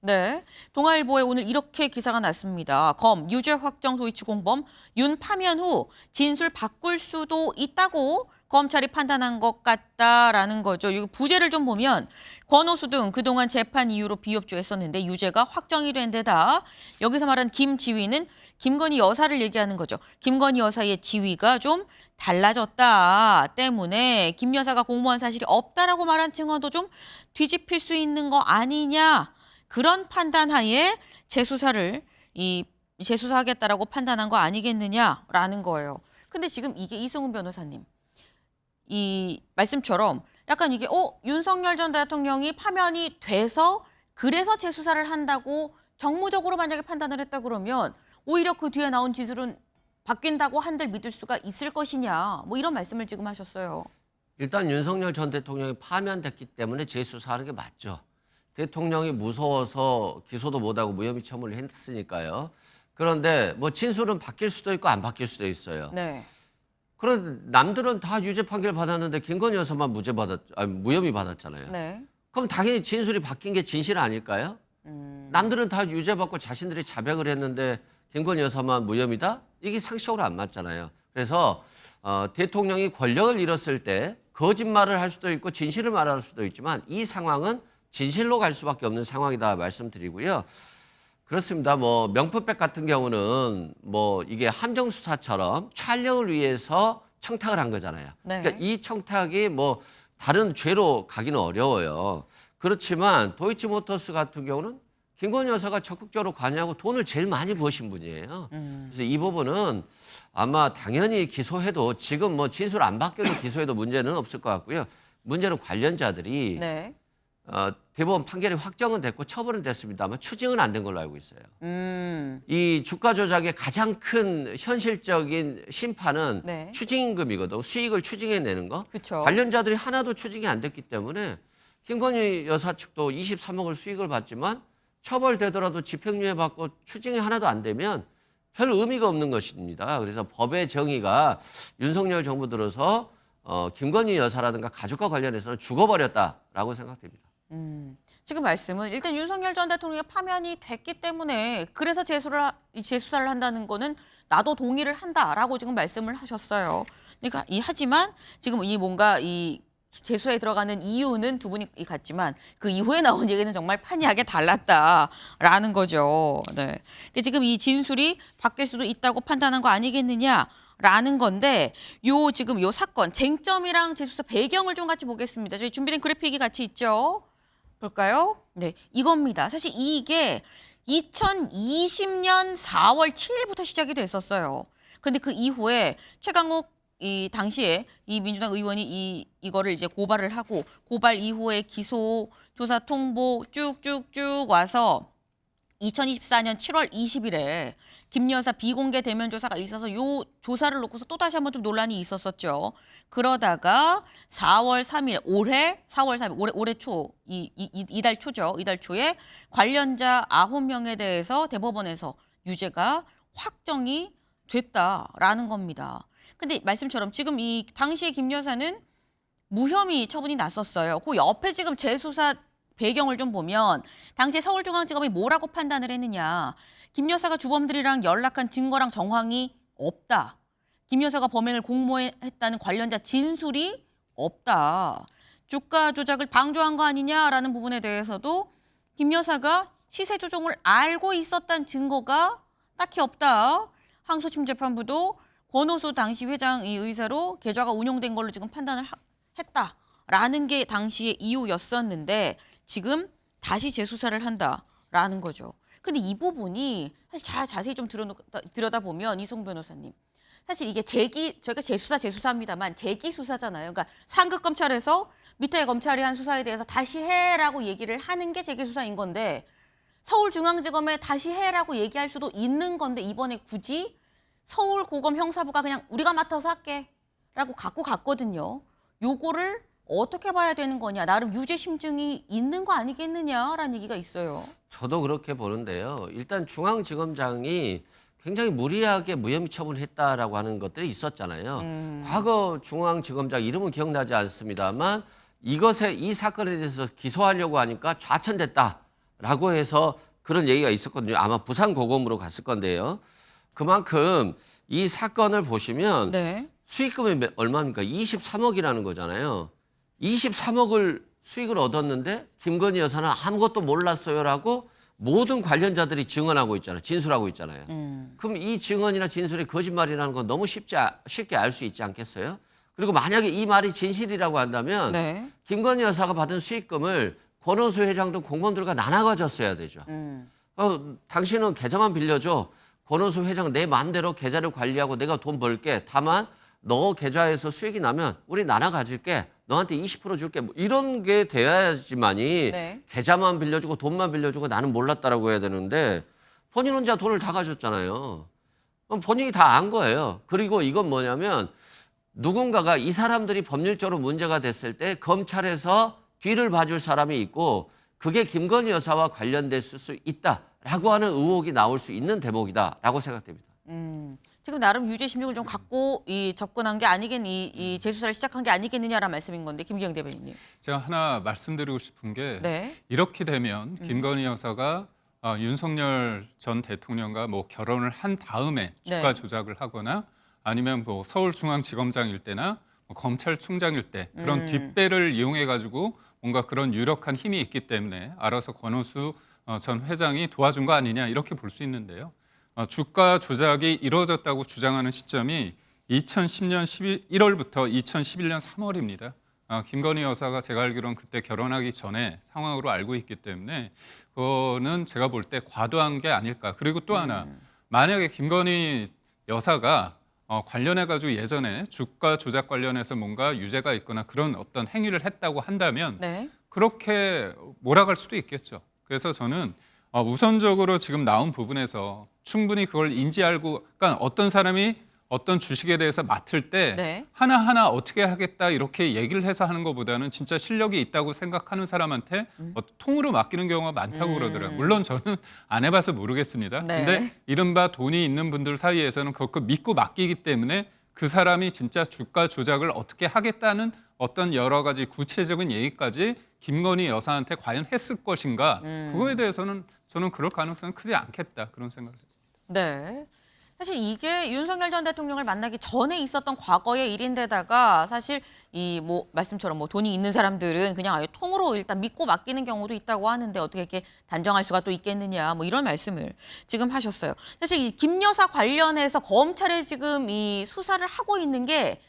네. 동아일보에 오늘 이렇게 기사가 났습니다. 검 유죄 확정 도이치 공범 윤 파면 후 진술 바꿀 수도 있다고 검찰이 판단한 것 같다라는 거죠. 이 부제를 좀 보면 권오수 등 그동안 재판 이유로 비협조했었는데 유죄가 확정이 된 데다 여기서 말한 김 지휘는 김건희 여사를 얘기하는 거죠. 김건희 여사의 지위가 좀 달라졌다 때문에 김 여사가 공모한 사실이 없다라고 말한 증언도 좀 뒤집힐 수 있는 거 아니냐. 그런 판단하에 재수사하겠다라고 판단한 거 아니겠느냐라는 거예요. 근데 지금 이게 이승훈 변호사님 이 말씀처럼 약간 이게 윤석열 전 대통령이 파면이 돼서 그래서 재수사를 한다고 정무적으로 만약에 판단을 했다 그러면 오히려 그 뒤에 나온 진술은 바뀐다고 한들 믿을 수가 있을 것이냐 뭐 이런 말씀을 지금 하셨어요. 일단 윤석열 전 대통령이 파면됐기 때문에 재수사하는 게 맞죠. 대통령이 무서워서 기소도 못하고 무혐의 처분을 했으니까요. 그런데 뭐 진술은 바뀔 수도 있고 안 바뀔 수도 있어요. 네. 그런데 남들은 다 유죄 판결 받았는데 김건희 여사만 무혐의 받았잖아요. 네. 그럼 당연히 진술이 바뀐 게 진실 아닐까요? 남들은 다 유죄 받고 자신들이 자백을 했는데 김건희 여사만 무혐의다? 이게 상식적으로 안 맞잖아요. 그래서 대통령이 권력을 잃었을 때 거짓말을 할 수도 있고 진실을 말할 수도 있지만 이 상황은 진실로 갈 수밖에 없는 상황이다 말씀드리고요. 그렇습니다. 뭐 명품백 같은 경우는 뭐 이게 함정 수사처럼 촬영을 위해서 청탁을 한 거잖아요. 네. 그러니까 이 청탁이 뭐 다른 죄로 가기는 어려워요. 그렇지만 도이치모터스 같은 경우는 김건희 여사가 적극적으로 관여하고 돈을 제일 많이 버신 분이에요. 그래서 이 부분은 아마 당연히 기소해도 지금 뭐 진술 안 바뀌어도 기소해도 문제는 없을 것 같고요. 문제는 관련자들이 네. 대법원 판결이 확정은 됐고 처벌은 됐습니다만 추징은 안 된 걸로 알고 있어요. 이 주가 조작의 가장 큰 현실적인 심판은 네. 추징금이거든. 수익을 추징해내는 거. 그쵸. 관련자들이 하나도 추징이 안 됐기 때문에 김건희 여사 측도 23억을 수익을 받지만 처벌되더라도 집행유예 받고 추징이 하나도 안 되면 별 의미가 없는 것입니다. 그래서 법의 정의가 윤석열 정부 들어서 김건희 여사라든가 가족과 관련해서는 죽어버렸다라고 생각됩니다. 지금 말씀은 일단 윤석열 전 대통령의 파면이 됐기 때문에 그래서 재수사를 한다는 거는 나도 동의를 한다라고 지금 말씀을 하셨어요. 그러니까 하지만 지금 이 뭔가 이 재수사에 들어가는 이유는 두 분이 같지만 그 이후에 나온 얘기는 정말 판이하게 달랐다라는 거죠. 네. 지금 이 진술이 바뀔 수도 있다고 판단한 거 아니겠느냐라는 건데 지금 요 사건 쟁점이랑 재수사 배경을 좀 같이 보겠습니다. 저희 준비된 그래픽이 같이 있죠. 볼까요? 네, 이겁니다. 사실 이게 2020년 4월 7일부터 시작이 됐었어요. 근데 그 이후에 최강욱 당시에 이 민주당 의원이 이거를 이제 고발을 하고 고발 이후에 기소, 조사 통보 쭉쭉쭉 와서 2024년 7월 20일에 김 여사 비공개 대면 조사가 있어서 요 조사를 놓고서 또 다시 한번 좀 논란이 있었었죠. 그러다가 4월 3일 올해 4월 3일 올해 초 이달 초죠. 이달 초에 관련자 9명에 대해서 대법원에서 유죄가 확정이 됐다라는 겁니다. 근데 말씀처럼 지금 이 당시에 김 여사는 무혐의 처분이 났었어요. 그 옆에 지금 재수사 배경을 좀 보면 당시에 서울중앙지검이 뭐라고 판단을 했느냐. 김 여사가 주범들이랑 연락한 증거랑 정황이 없다. 김 여사가 범행을 공모했다는 관련자 진술이 없다. 주가 조작을 방조한 거 아니냐라는 부분에 대해서도 김 여사가 시세 조종을 알고 있었다는 증거가 딱히 없다. 항소심 재판부도 권오수 당시 회장의 의사로 계좌가 운용된 걸로 지금 판단을 했다라는 게 당시의 이유였었는데 지금 다시 재수사를 한다라는 거죠. 근데 이 부분이 사실 자세히 좀 들여다보면 이송 변호사님 사실 이게 저희가 재수사입니다만 재기 수사잖아요. 그러니까 상급 검찰에서 밑에 검찰이 한 수사에 대해서 다시 해라고 얘기를 하는 게 재기 수사인 건데 서울중앙지검에 다시 해라고 얘기할 수도 있는 건데 이번에 굳이 서울고검 형사부가 그냥 우리가 맡아서 할게라고 갖고 갔거든요. 요거를 어떻게 봐야 되는 거냐. 나름 유죄 심증이 있는 거 아니겠느냐라는 얘기가 있어요. 저도 그렇게 보는데요. 일단 중앙지검장이 굉장히 무리하게 무혐의 처분했다라고 하는 것들이 있었잖아요. 과거 중앙지검장 이름은 기억나지 않습니다만 이 사건에 대해서 기소하려고 하니까 좌천됐다라고 해서 그런 얘기가 있었거든요. 아마 부산고검으로 갔을 건데요. 그만큼 이 사건을 보시면 네. 수익금이 얼마입니까? 23억이라는 거잖아요. 23억을 수익을 얻었는데 김건희 여사는 아무것도 몰랐어요라고 모든 관련자들이 증언하고 있잖아요. 진술하고 있잖아요. 그럼 이 증언이나 진술이 거짓말이라는 건 너무 쉽게 알 수 있지 않겠어요? 그리고 만약에 이 말이 진실이라고 한다면 네. 김건희 여사가 받은 수익금을 권오수 회장 등 공무원들과 나눠 가졌어야 되죠. 당신은 계좌만 빌려줘. 권오수 회장 내 마음대로 계좌를 관리하고 내가 돈 벌게. 다만 너 계좌에서 수익이 나면 우리 나눠 가질게. 너한테 20% 줄게. 뭐 이런 게 돼야지만이 네. 계좌만 빌려주고 돈만 빌려주고 나는 몰랐다라고 해야 되는데 본인 혼자 돈을 다 가졌잖아요. 그럼 본인이 다 안 거예요. 그리고 이건 뭐냐면 누군가가 이 사람들이 법률적으로 문제가 됐을 때 검찰에서 뒤를 봐줄 사람이 있고 그게 김건희 여사와 관련됐을 수 있다라고 하는 의혹이 나올 수 있는 대목이다라고 생각됩니다. 지금 나름 유죄 심증을 좀 갖고 접근한 게 이 재수사를 시작한 게 아니겠느냐라는 말씀인 건데 김기영 대변인님. 제가 하나 말씀드리고 싶은 게 네. 이렇게 되면 김건희 여사가 윤석열 전 대통령과 뭐 결혼을 한 다음에 주가 네. 조작을 하거나 아니면 뭐 서울중앙지검장일 때나 뭐 검찰총장일 때 그런 뒷배를 이용해 가지고 뭔가 그런 유력한 힘이 있기 때문에 알아서 권오수 전 회장이 도와준 거 아니냐 이렇게 볼 수 있는데요. 주가 조작이 이루어졌다고 주장하는 시점이 2010년 1월부터 2011년 3월입니다. 김건희 여사가 제가 알기로는 그때 결혼하기 전에 상황으로 알고 있기 때문에 그거는 제가 볼 때 과도한 게 아닐까. 그리고 또 하나 만약에 김건희 여사가 관련해가지고 예전에 주가 조작 관련해서 뭔가 유죄가 있거나 그런 어떤 행위를 했다고 한다면 네. 그렇게 몰아갈 수도 있겠죠. 그래서 저는 우선적으로 지금 나온 부분에서 충분히 그걸 인지하고, 그러니까 어떤 사람이 어떤 주식에 대해서 맡을 때 네. 하나하나 어떻게 하겠다 이렇게 얘기를 해서 하는 것보다는 진짜 실력이 있다고 생각하는 사람한테 통으로 맡기는 경우가 많다고 그러더라고요. 물론 저는 안 해봐서 모르겠습니다. 네. 근데 이른바 돈이 있는 분들 사이에서는 그거 믿고 맡기기 때문에 그 사람이 진짜 주가 조작을 어떻게 하겠다는 어떤 여러 가지 구체적인 얘기까지 김건희 여사한테 과연 했을 것인가 그거에 대해서는 저는 그럴 가능성은 크지 않겠다 그런 생각을 했습니다. 네. 사실 이게 윤석열 전 대통령을 만나기 전에 있었던 과거의 일인데다가 사실 이 뭐 말씀처럼 뭐 돈이 있는 사람들은 그냥 아예 통으로 일단 믿고 맡기는 경우도 있다고 하는데 어떻게 이렇게 단정할 수가 또 있겠느냐 뭐 이런 말씀을 지금 하셨어요. 사실 이 김 여사 관련해서 검찰에 지금 이 수사를 하고 있는 게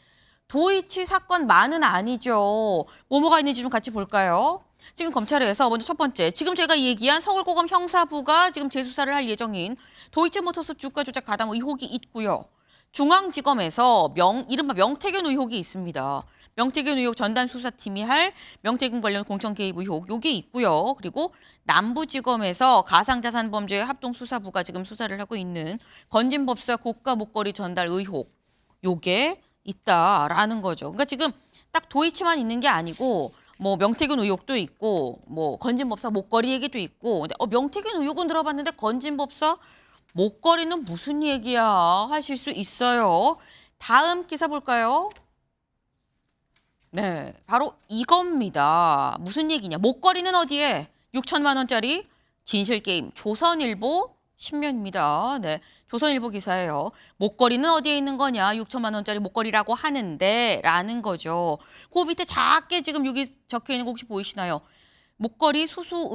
도이치 사건만은 아니죠. 뭐가 있는지 좀 같이 볼까요? 지금 검찰에서 먼저 첫 번째, 지금 제가 얘기한 서울고검 형사부가 지금 재수사를 할 예정인 도이치모터스 주가 조작 가담 의혹이 있고요. 중앙지검에서 이른바 명태균 의혹이 있습니다. 명태균 의혹 전담 수사팀이 할 명태균 관련 공천 개입 의혹 요게 있고요. 그리고 남부지검에서 가상자산범죄 합동수사부가 지금 수사를 하고 있는 건진법사 고가 목걸이 전달 의혹 요게 있다라는 거죠. 그러니까 지금 딱 도이치만 있는 게 아니고 뭐 명태균 의혹도 있고 뭐 건진법사 목걸이 얘기도 있고 근데 명태균 의혹은 들어봤는데 건진법사 목걸이는 무슨 얘기야 하실 수 있어요. 다음 기사 볼까요? 네, 바로 이겁니다. 무슨 얘기냐? 목걸이는 어디에? 6천만 원짜리 진실게임 조선일보 신면입니다. 네, 조선일보 기사예요. 목걸이는 어디에 있는 거냐? 6천만 원짜리 목걸이라고 하는데 라는 거죠. 그 밑에 작게 지금 여기 적혀 있는 거 혹시 보이시나요? 목걸이 수수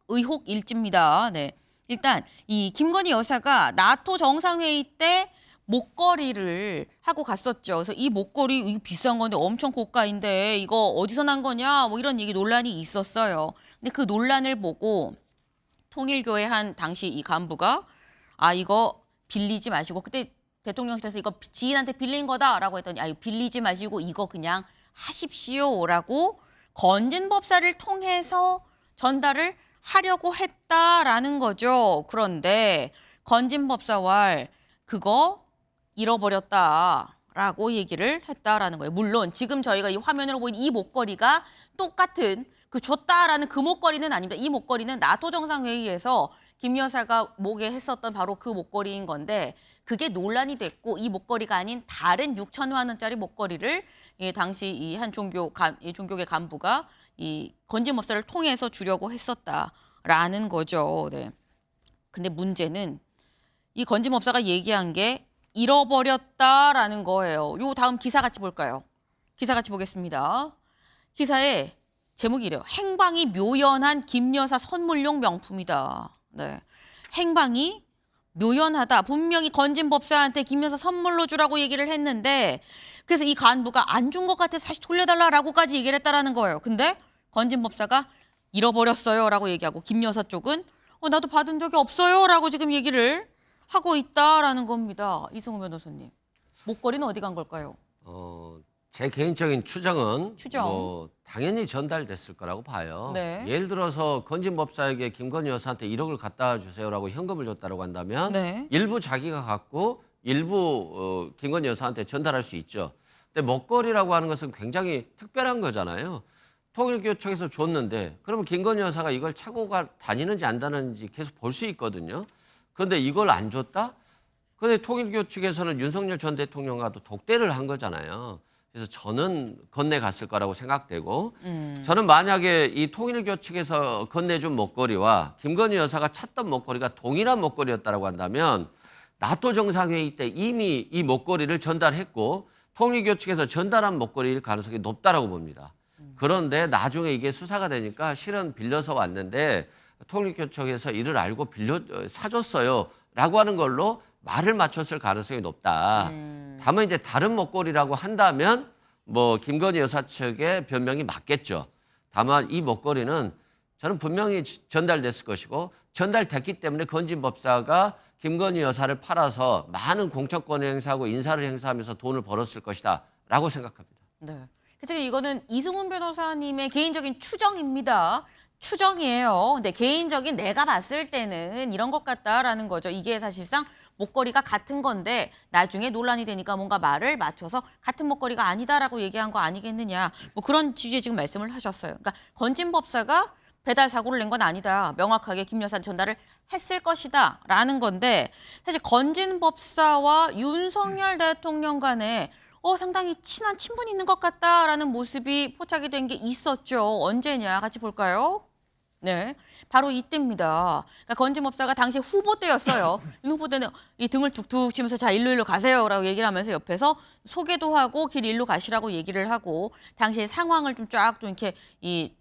의혹 일지입니다. 네. 일단 이 김건희 여사가 나토 정상회의 때 목걸이를 하고 갔었죠. 그래서 이 목걸이 이거 비싼 건데 엄청 고가인데 이거 어디서 난 거냐 뭐 이런 얘기 논란이 있었어요. 근데 그 논란을 보고 통일교회 한 당시 이 간부가 이거 빌리지 마시고 그때 대통령실에서 이거 지인한테 빌린 거다라고 했더니 이거 빌리지 마시고 이거 그냥 하십시오라고 건진법사를 통해서 전달을 하려고 했다라는 거죠. 그런데 건진법사와 그거 잃어버렸다라고 얘기를 했다라는 거예요. 물론 지금 저희가 이 화면으로 보이는 이 목걸이가 똑같은 그 줬다라는 그 목걸이는 아닙니다. 이 목걸이는 나토 정상회의에서 김 여사가 목에 했었던 바로 그 목걸이인 건데 그게 논란이 됐고 이 목걸이가 아닌 다른 6천만 원짜리 목걸이를 당시 이 한 종교계 간부가 이 건진법사를 통해서 주려고 했었다라는 거죠. 네. 근데 문제는 이 건진법사가 얘기한 게 잃어버렸다라는 거예요. 요 다음 기사 같이 볼까요? 기사 같이 보겠습니다. 기사에 제목이 이래요. 행방이 묘연한 김 여사 선물용 명품이다. 네. 행방이 묘연하다. 분명히 건진법사한테 김 여사 선물로 주라고 얘기를 했는데 그래서 이 간부가 안 준 것 같아서 다시 돌려달라라고까지 얘기를 했다라는 거예요. 근데 건진법사가 잃어버렸어요라고 얘기하고 김 여사 쪽은 나도 받은 적이 없어요라고 지금 얘기를 하고 있다라는 겁니다. 이승우 변호사님. 목걸이는 어디 간 걸까요? 제 개인적인 추정은 추정. 뭐 당연히 전달됐을 거라고 봐요. 네. 예를 들어서 건진법사에게 김건희 여사한테 1억을 갖다 주세요라고 현금을 줬다고 한다면 네. 일부 자기가 갖고 일부 김건희 여사한테 전달할 수 있죠. 근데 먹거리라고 하는 것은 굉장히 특별한 거잖아요. 통일교청에서 줬는데 그러면 김건희 여사가 이걸 차고 다니는지 안 다니는지 계속 볼 수 있거든요. 그런데 이걸 안 줬다? 그런데 통일교 측에서는 윤석열 전 대통령과도 독대를 한 거잖아요. 그래서 저는 건네갔을 거라고 생각되고 저는 만약에 이 통일교 측에서 건네준 목걸이와 김건희 여사가 찾던 목걸이가 동일한 목걸이였다고 한다면 나토 정상회의 때 이미 이 목걸이를 전달했고 통일교 측에서 전달한 목걸이일 가능성이 높다라고 봅니다. 그런데 나중에 이게 수사가 되니까 실은 빌려서 왔는데 통일교 측에서 이를 알고 사줬어요 라고 하는 걸로 말을 맞췄을 가능성이 높다. 다만 이제 다른 목걸이라고 한다면 뭐 김건희 여사 측의 변명이 맞겠죠. 다만 이 목걸이는 저는 분명히 전달됐을 것이고 전달됐기 때문에 건진법사가 김건희 여사를 팔아서 많은 공천권을 행사하고 인사를 행사하면서 돈을 벌었을 것이다 라고 생각합니다. 네. 지금 이거는 이승훈 변호사님의 개인적인 추정입니다. 추정이에요. 근데 개인적인 내가 봤을 때는 이런 것 같다라는 거죠. 이게 사실상 목걸이가 같은 건데 나중에 논란이 되니까 뭔가 말을 맞춰서 같은 목걸이가 아니다라고 얘기한 거 아니겠느냐. 뭐 그런 취지의 지금 말씀을 하셨어요. 그러니까 건진 법사가 배달 사고를 낸 건 아니다. 명확하게 김 여사 전달을 했을 것이다. 라는 건데 사실 건진 법사와 윤석열 대통령 간에 상당히 친한 친분이 있는 것 같다라는 모습이 포착이 된 게 있었죠. 언제냐? 같이 볼까요? 네, 바로 이때입니다. 그러니까 건진 법사가 당시 후보 때였어요. 후보 때는 이 등을 툭툭 치면서 자 일로 가세요라고 얘기를 하면서 옆에서 소개도 하고 길 일로 가시라고 얘기를 하고 당시의 상황을 좀 쫙 좀 이렇게 이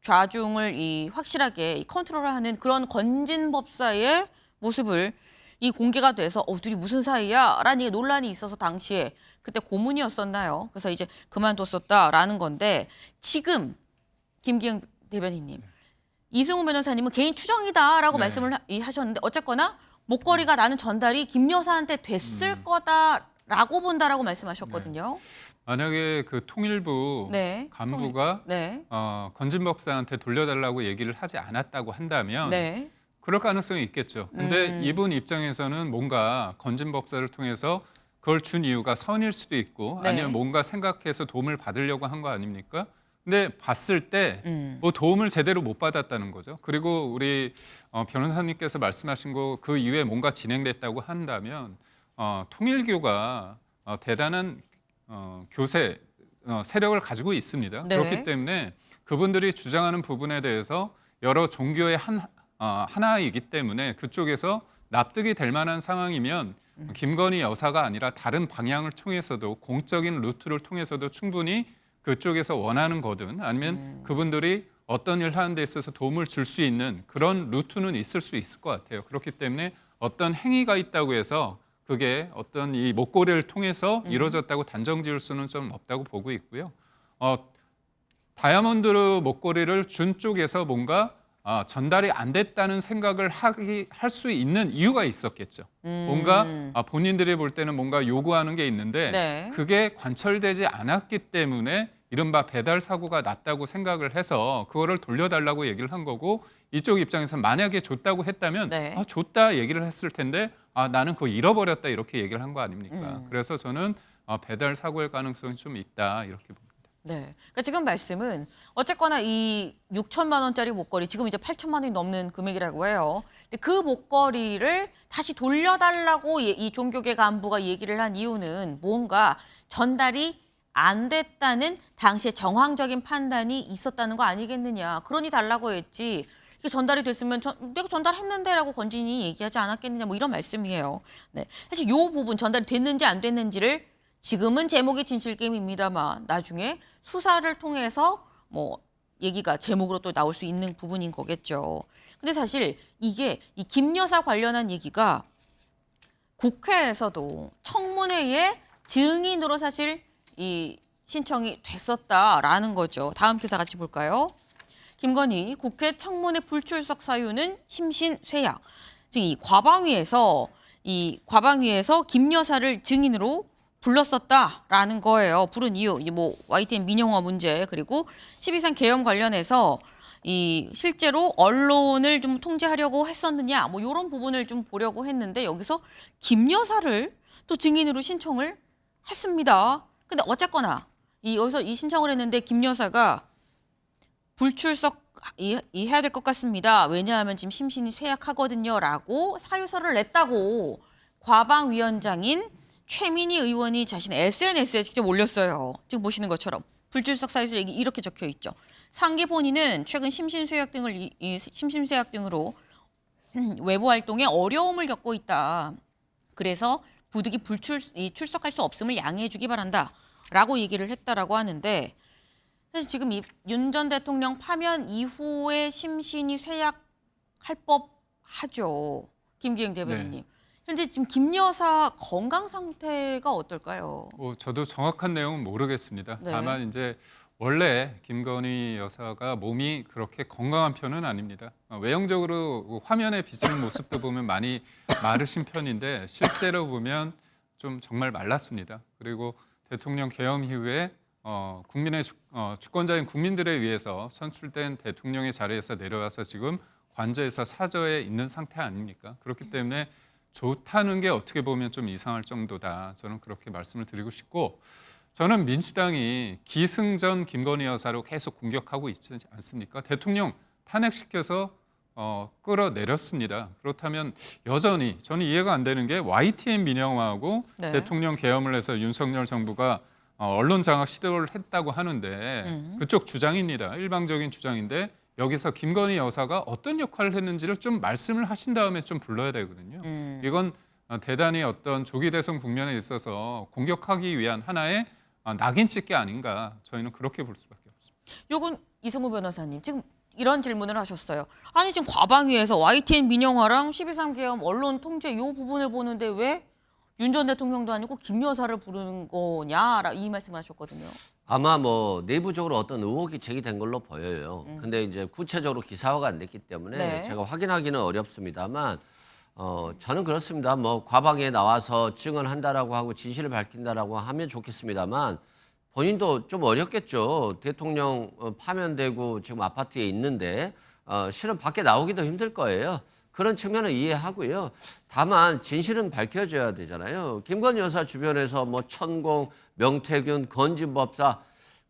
좌중을 확실하게 컨트롤하는 그런 건진 법사의 모습을 이 공개가 돼서 둘이 무슨 사이야라는 논란이 있어서 당시에 그때 고문이었었나요? 그래서 이제 그만뒀었다라는 건데 지금 김기영 대변인님. 이승우 변호사님은 개인 추정이다라고 네. 말씀을 하셨는데 어쨌거나 목걸이가 나는 전달이 김 여사한테 됐을 거다라고 본다라고 말씀하셨거든요. 만약에 그 통일부 네. 간부가 네. 건진 법사한테 돌려달라고 얘기를 하지 않았다고 한다면 네. 그럴 가능성이 있겠죠. 근데 이분 입장에서는 뭔가 건진 법사를 통해서 그걸 준 이유가 선일 수도 있고 네. 아니면 뭔가 생각해서 도움을 받으려고 한 거 아닙니까? 근데 봤을 때 뭐 도움을 제대로 못 받았다는 거죠. 그리고 우리 변호사님께서 말씀하신 거 그 이후에 뭔가 진행됐다고 한다면 통일교가 대단한 교세 세력을 가지고 있습니다. 네. 그렇기 때문에 그분들이 주장하는 부분에 대해서 여러 종교의 하나이기 때문에 그쪽에서 납득이 될 만한 상황이면 김건희 여사가 아니라 다른 방향을 통해서도 공적인 루트를 통해서도 충분히 그쪽에서 원하는 거든 아니면 그분들이 어떤 일을 하는 데 있어서 도움을 줄 수 있는 그런 루트는 있을 수 있을 것 같아요. 그렇기 때문에 어떤 행위가 있다고 해서 그게 어떤 이 목걸이를 통해서 이루어졌다고 단정 지을 수는 좀 없다고 보고 있고요. 다이아몬드 목걸이를 준 쪽에서 뭔가 전달이 안 됐다는 생각을 할 수 있는 이유가 있었겠죠. 뭔가 본인들이 볼 때는 뭔가 요구하는 게 있는데 네. 그게 관철되지 않았기 때문에 이른바 배달 사고가 났다고 생각을 해서 그거를 돌려달라고 얘기를 한 거고 이쪽 입장에서 만약에 줬다고 했다면 네. 줬다 얘기를 했을 텐데 나는 그거 잃어버렸다 이렇게 얘기를 한 거 아닙니까? 그래서 저는 배달 사고의 가능성이 좀 있다 이렇게 봅니다. 네. 그러니까 지금 말씀은 어쨌거나 이 6천만 원짜리 목걸이 지금 이제 8천만 원이 넘는 금액이라고 해요. 근데 그 목걸이를 다시 돌려달라고 이 종교계 간부가 얘기를 한 이유는 뭔가 전달이 안 됐다는 당시의 정황적인 판단이 있었다는 거 아니겠느냐. 그러니 달라고 했지. 이게 전달이 됐으면 내가 전달했는데라고 건진이 얘기하지 않았겠느냐. 뭐 이런 말씀이에요. 네. 사실 이 부분 전달이 됐는지 안 됐는지를 지금은 제목이 진실게임입니다만 나중에 수사를 통해서 뭐 얘기가 제목으로 또 나올 수 있는 부분인 거겠죠. 근데 사실 이게 이 김 여사 관련한 얘기가 국회에서도 청문회에 증인으로 사실 이 신청이 됐었다라는 거죠. 다음 기사 같이 볼까요? 김건희 국회 청문회 불출석 사유는 심신쇠약. 지금 이 과방위에서 김 여사를 증인으로 불렀었다라는 거예요. 부른 이유, 뭐 YTN 민영화 문제 그리고 12상 계엄 관련해서 이 실제로 언론을 좀 통제하려고 했었느냐, 뭐 이런 부분을 좀 보려고 했는데 여기서 김 여사를 또 증인으로 신청을 했습니다. 근데 어쨌거나 여기서 이 신청을 했는데 김 여사가 불출석 해야 될 것 같습니다. 왜냐하면 지금 심신이 쇠약하거든요라고 사유서를 냈다고 과방위원장인 최민희 의원이 자신의 SNS에 직접 올렸어요. 지금 보시는 것처럼 불출석 사유서 얘기 이렇게 적혀 있죠. 상기 본인은 최근 심신쇠약 등으로 외부 활동에 어려움을 겪고 있다. 그래서 부득이 출석할 수 없음을 양해해 주기 바란다라고 얘기를 했다라고 하는데 사실 지금 윤 전 대통령 파면 이후에 심신이 쇠약할 법하죠. 김기영 대변인님. 네. 현재 지금 김 여사 건강 상태가 어떨까요? 저도 정확한 내용은 모르겠습니다. 네. 다만 이제 원래 김건희 여사가 몸이 그렇게 건강한 편은 아닙니다. 외형적으로 화면에 비치는 모습도 보면 많이 마르신 편인데 실제로 보면 좀 정말 말랐습니다. 그리고 대통령 계엄 이후에 국민의 주권자인 국민들에 의해서 선출된 대통령의 자리에서 내려와서 지금 관저에서 사저에 있는 상태 아닙니까? 그렇기 때문에 좋다는 게 어떻게 보면 좀 이상할 정도다. 저는 그렇게 말씀을 드리고 싶고, 저는 민주당이 기승전 김건희 여사로 계속 공격하고 있지 않습니까? 대통령 탄핵시켜서 끌어내렸습니다. 그렇다면 여전히 저는 이해가 안 되는 게 YTN 민영화하고 네. 대통령 계엄을 해서 윤석열 정부가 언론 장악 시도를 했다고 하는데 그쪽 주장입니다. 일방적인 주장인데 여기서 김건희 여사가 어떤 역할을 했는지를 좀 말씀을 하신 다음에 좀 불러야 되거든요. 이건 대단히 어떤 조기 대선 국면에 있어서 공격하기 위한 하나의 낙인 찍기 아닌가, 저희는 그렇게 볼 수밖에 없습니다. 요건 이승우 변호사님 지금 이런 질문을 하셨어요. 아니 지금 과방위에서 YTN 민영화랑 12.3 계엄 언론 통제 요 부분을 보는데 왜 윤 전 대통령도 아니고 김 여사를 부르는 거냐 이 말씀하셨거든요. 아마 뭐 내부적으로 어떤 의혹이 제기된 걸로 보여요. 근데 이제 구체적으로 기사화가 안 됐기 때문에 네. 제가 확인하기는 어렵습니다만 저는 그렇습니다. 뭐 과방에 나와서 증언한다라고 하고 진실을 밝힌다라고 하면 좋겠습니다만 본인도 좀 어렵겠죠. 대통령 파면되고 지금 아파트에 있는데 실은 밖에 나오기도 힘들 거예요. 그런 측면은 이해하고요. 다만 진실은 밝혀져야 되잖아요. 김건희 여사 주변에서 뭐 천공, 명태균, 건진법사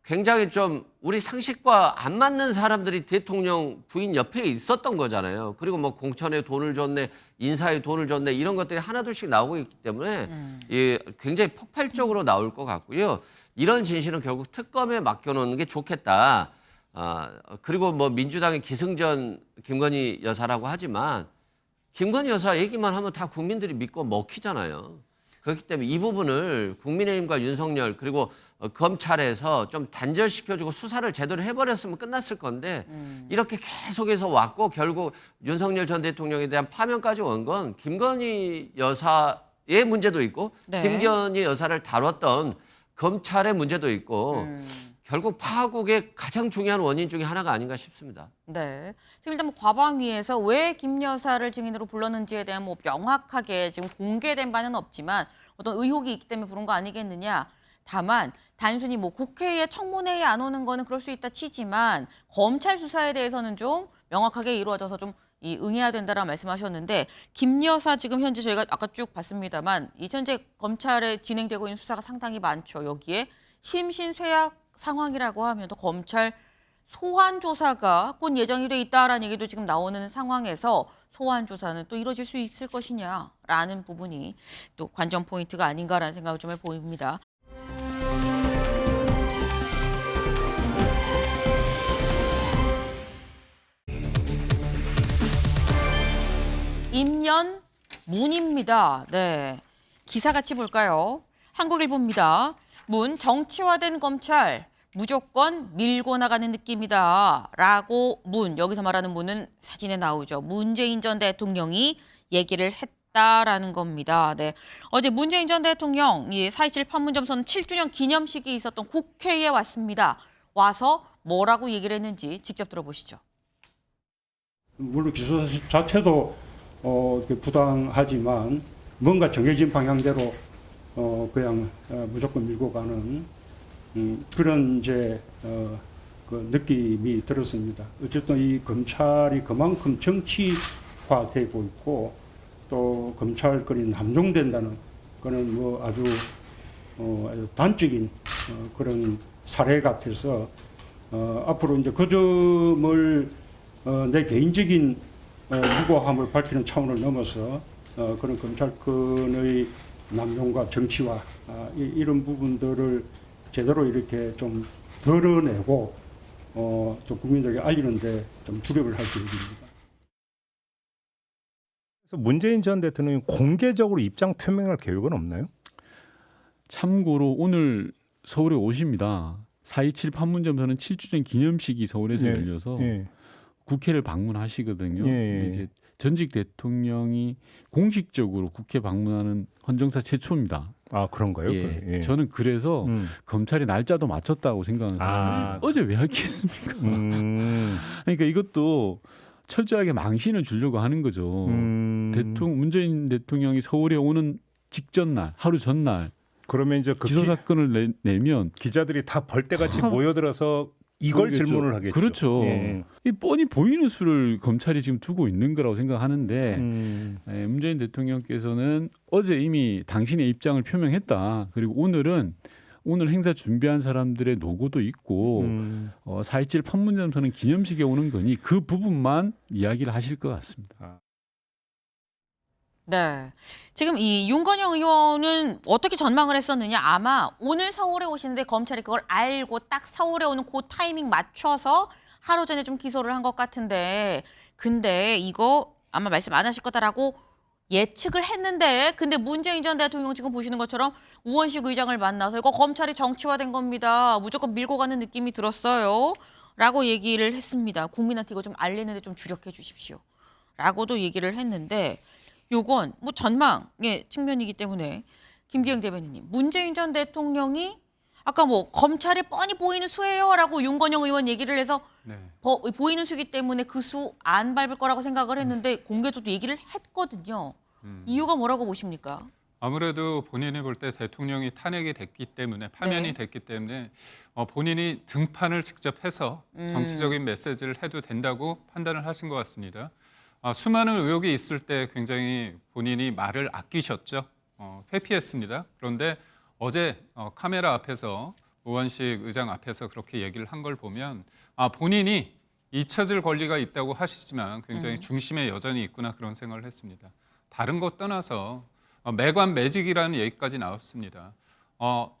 굉장히 좀 우리 상식과 안 맞는 사람들이 대통령 부인 옆에 있었던 거잖아요. 그리고 뭐 공천에 돈을 줬네, 인사에 돈을 줬네 이런 것들이 하나둘씩 나오고 있기 때문에 굉장히 폭발적으로 나올 것 같고요. 이런 진실은 결국 특검에 맡겨놓는 게 좋겠다. 그리고 뭐 민주당의 기승전 김건희 여사라고 하지만 김건희 여사 얘기만 하면 다 국민들이 믿고 먹히잖아요. 그렇기 때문에 이 부분을 국민의힘과 윤석열 그리고 검찰에서 좀 단절시켜주고 수사를 제대로 해버렸으면 끝났을 건데 이렇게 계속해서 왔고 결국 윤석열 전 대통령에 대한 파면까지 온 건 김건희 여사의 문제도 있고 네. 김건희 여사를 다뤘던 검찰의 문제도 있고 결국 파국의 가장 중요한 원인 중에 하나가 아닌가 싶습니다. 네. 지금 일단 뭐 과방위에서 왜 김 여사를 증인으로 불렀는지에 대한 뭐 명확하게 지금 공개된 바는 없지만 어떤 의혹이 있기 때문에 부른 거 아니겠느냐. 다만 단순히 뭐 국회에 청문회에 안 오는 거는 그럴 수 있다 치지만 검찰 수사에 대해서는 좀 명확하게 이루어져서 좀 응해야 된다라는 말씀하셨는데 김 여사 지금 현재 저희가 아까 쭉 봤습니다만 이 현재 검찰에 진행되고 있는 수사가 상당히 많죠. 여기에 심신쇠약 상황이라고 하면 또 검찰 소환 조사가 곧 예정이 돼 있다라는 얘기도 지금 나오는 상황에서 소환 조사는 또 이루어질 수 있을 것이냐라는 부분이 또 관전 포인트가 아닌가라는 생각을 좀 해보입니다. 임연 문입니다. 네, 기사 같이 볼까요? 한국일보입니다. 문 정치화된 검찰 무조건 밀고 나가는 느낌이다 라고 여기서 말하는 문은 사진에 나오죠. 문재인 전 대통령이 얘기를 했다라는 겁니다. 네, 어제 문재인 전 대통령 4.27 판문점 선언 7주년 기념식이 있었던 국회에 왔습니다. 와서 뭐라고 얘기를 했는지 직접 들어보시죠. 물론 기소 자체도 이렇게 부당하지만 뭔가 정해진 방향대로 그냥 무조건 밀고 가는 그런 이제 그 느낌이 들었습니다. 어쨌든 이 검찰이 그만큼 정치화되고 있고 또 검찰권이 남용된다는 그는 뭐 아주 단적인 그런 사례 같아서 앞으로 이제 그 점을 내 개인적인 무고함을 밝히는 차원을 넘어서 그런 검찰권의 남용과 정치화 이런 부분들을 제대로 이렇게 좀 드러내고 좀 국민들에게 알리는데 좀 주력을 할 계획입니다. 그래서 문재인 전 대통령이 공개적으로 입장 표명할 계획은 없나요? 참고로 오늘 서울에 오십니다. 4.27 판문점 선언 7주년 기념식이 서울에서 네. 열려서 예. 국회를 방문하시거든요. 예. 근데 이제 전직 대통령이 공식적으로 국회 방문하는 헌정사 최초입니다. 아 그런가요? 예. 예. 저는 그래서 음. 검찰이 날짜도 맞췄다고 생각하는 사람이 어제 왜 하겠습니까? 그러니까 이것도 철저하게 망신을 주려고 하는 거죠. 문재인 대통령이 서울에 오는 직전 날, 하루 전날 그러면 이제 그 기소 사건을 내면 기자들이 다 벌떼같이 모여들어서 이걸 그러겠죠. 질문을 하겠죠. 그렇죠. 예. 이 뻔히 보이는 수를 검찰이 지금 두고 있는 거라고 생각하는데 문재인 대통령께서는 어제 이미 당신의 입장을 표명했다. 그리고 오늘 행사 준비한 사람들의 노고도 있고 4.27 판문점선언 기념식에 오는 거니 그 부분만 이야기를 하실 것 같습니다. 네. 지금 이 윤건영 의원은 어떻게 전망을 했었느냐. 아마 오늘 서울에 오시는데 검찰이 그걸 알고 딱 서울에 오는 그 타이밍 맞춰서 하루 전에 좀 기소를 한 것 같은데, 근데 이거 아마 말씀 안 하실 거다라고 예측을 했는데, 근데 문재인 전 대통령 지금 보시는 것처럼 우원식 의장을 만나서 이거 검찰이 정치화된 겁니다. 무조건 밀고 가는 느낌이 들었어요. 라고 얘기를 했습니다. 국민한테 이거 좀 알리는데 좀 주력해 주십시오. 라고도 얘기를 했는데, 요건 뭐 전망의 측면이기 때문에 김기영 대변인님, 문재인 전 대통령이 아까 뭐 검찰이 뻔히 보이는 수예요라고 윤건영 의원 얘기를 해서 네. 보이는 수기 때문에 그 수 안 밟을 거라고 생각을 했는데 공개적으로 얘기를 했거든요. 이유가 뭐라고 보십니까? 아무래도 본인이 볼 때 대통령이 탄핵이 됐기 때문에 파면이 네. 됐기 때문에 본인이 등판을 직접 해서 정치적인 메시지를 해도 된다고 판단을 하신 것 같습니다. 수많은 의혹이 있을 때 굉장히 본인이 말을 아끼셨죠. 회피했습니다. 그런데 어제 카메라 앞에서 우원식 의장 앞에서 그렇게 얘기를 한 걸 보면 본인이 잊혀질 권리가 있다고 하시지만 굉장히 중심에 여전히 있구나 그런 생각을 했습니다. 다른 것 떠나서 매관 매직이라는 얘기까지 나왔습니다.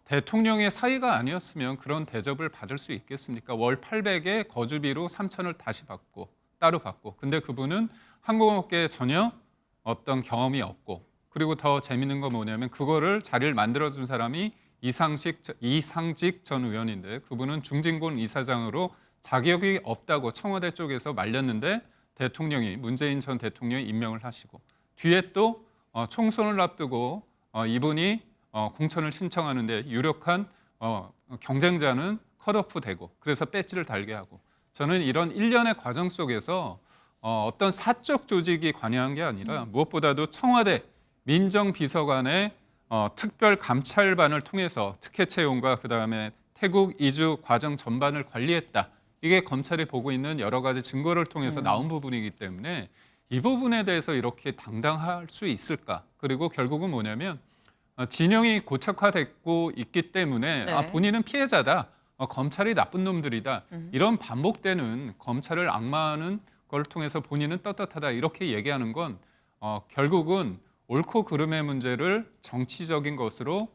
대통령의 사의가 아니었으면 그런 대접을 받을 수 있겠습니까? 월 800에 거주비로 3,000을 다시 받고 따로 받고. 근데 그분은 항공업계에 전혀 어떤 경험이 없고, 그리고 더 재밌는 건 뭐냐면 그거를 자리를 만들어준 사람이 이상직 전 의원인데, 그분은 중진군 이사장으로 자격이 없다고 청와대 쪽에서 말렸는데 대통령이, 문재인 전 대통령이 임명을 하시고, 뒤에 또 총선을 앞두고 이분이 공천을 신청하는데 유력한 경쟁자는 컷오프 되고, 그래서 배지를 달게 하고. 저는 이런 일련의 과정 속에서 어떤 사적 조직이 관여한 게 아니라 무엇보다도 청와대 민정비서관의 특별 감찰반을 통해서 특혜 채용과 그다음에 태국 이주 과정 전반을 관리했다. 이게 검찰이 보고 있는 여러 가지 증거를 통해서 나온 부분이기 때문에 이 부분에 대해서 이렇게 당당할 수 있을까? 그리고 결국은 뭐냐면 진영이 고착화됐고 있기 때문에 네. 본인은 피해자다. 검찰이 나쁜 놈들이다. 이런 반복되는 검찰을 악마하는 걸 통해서 본인은 떳떳하다. 이렇게 얘기하는 건 결국은 옳고 그름의 문제를 정치적인 것으로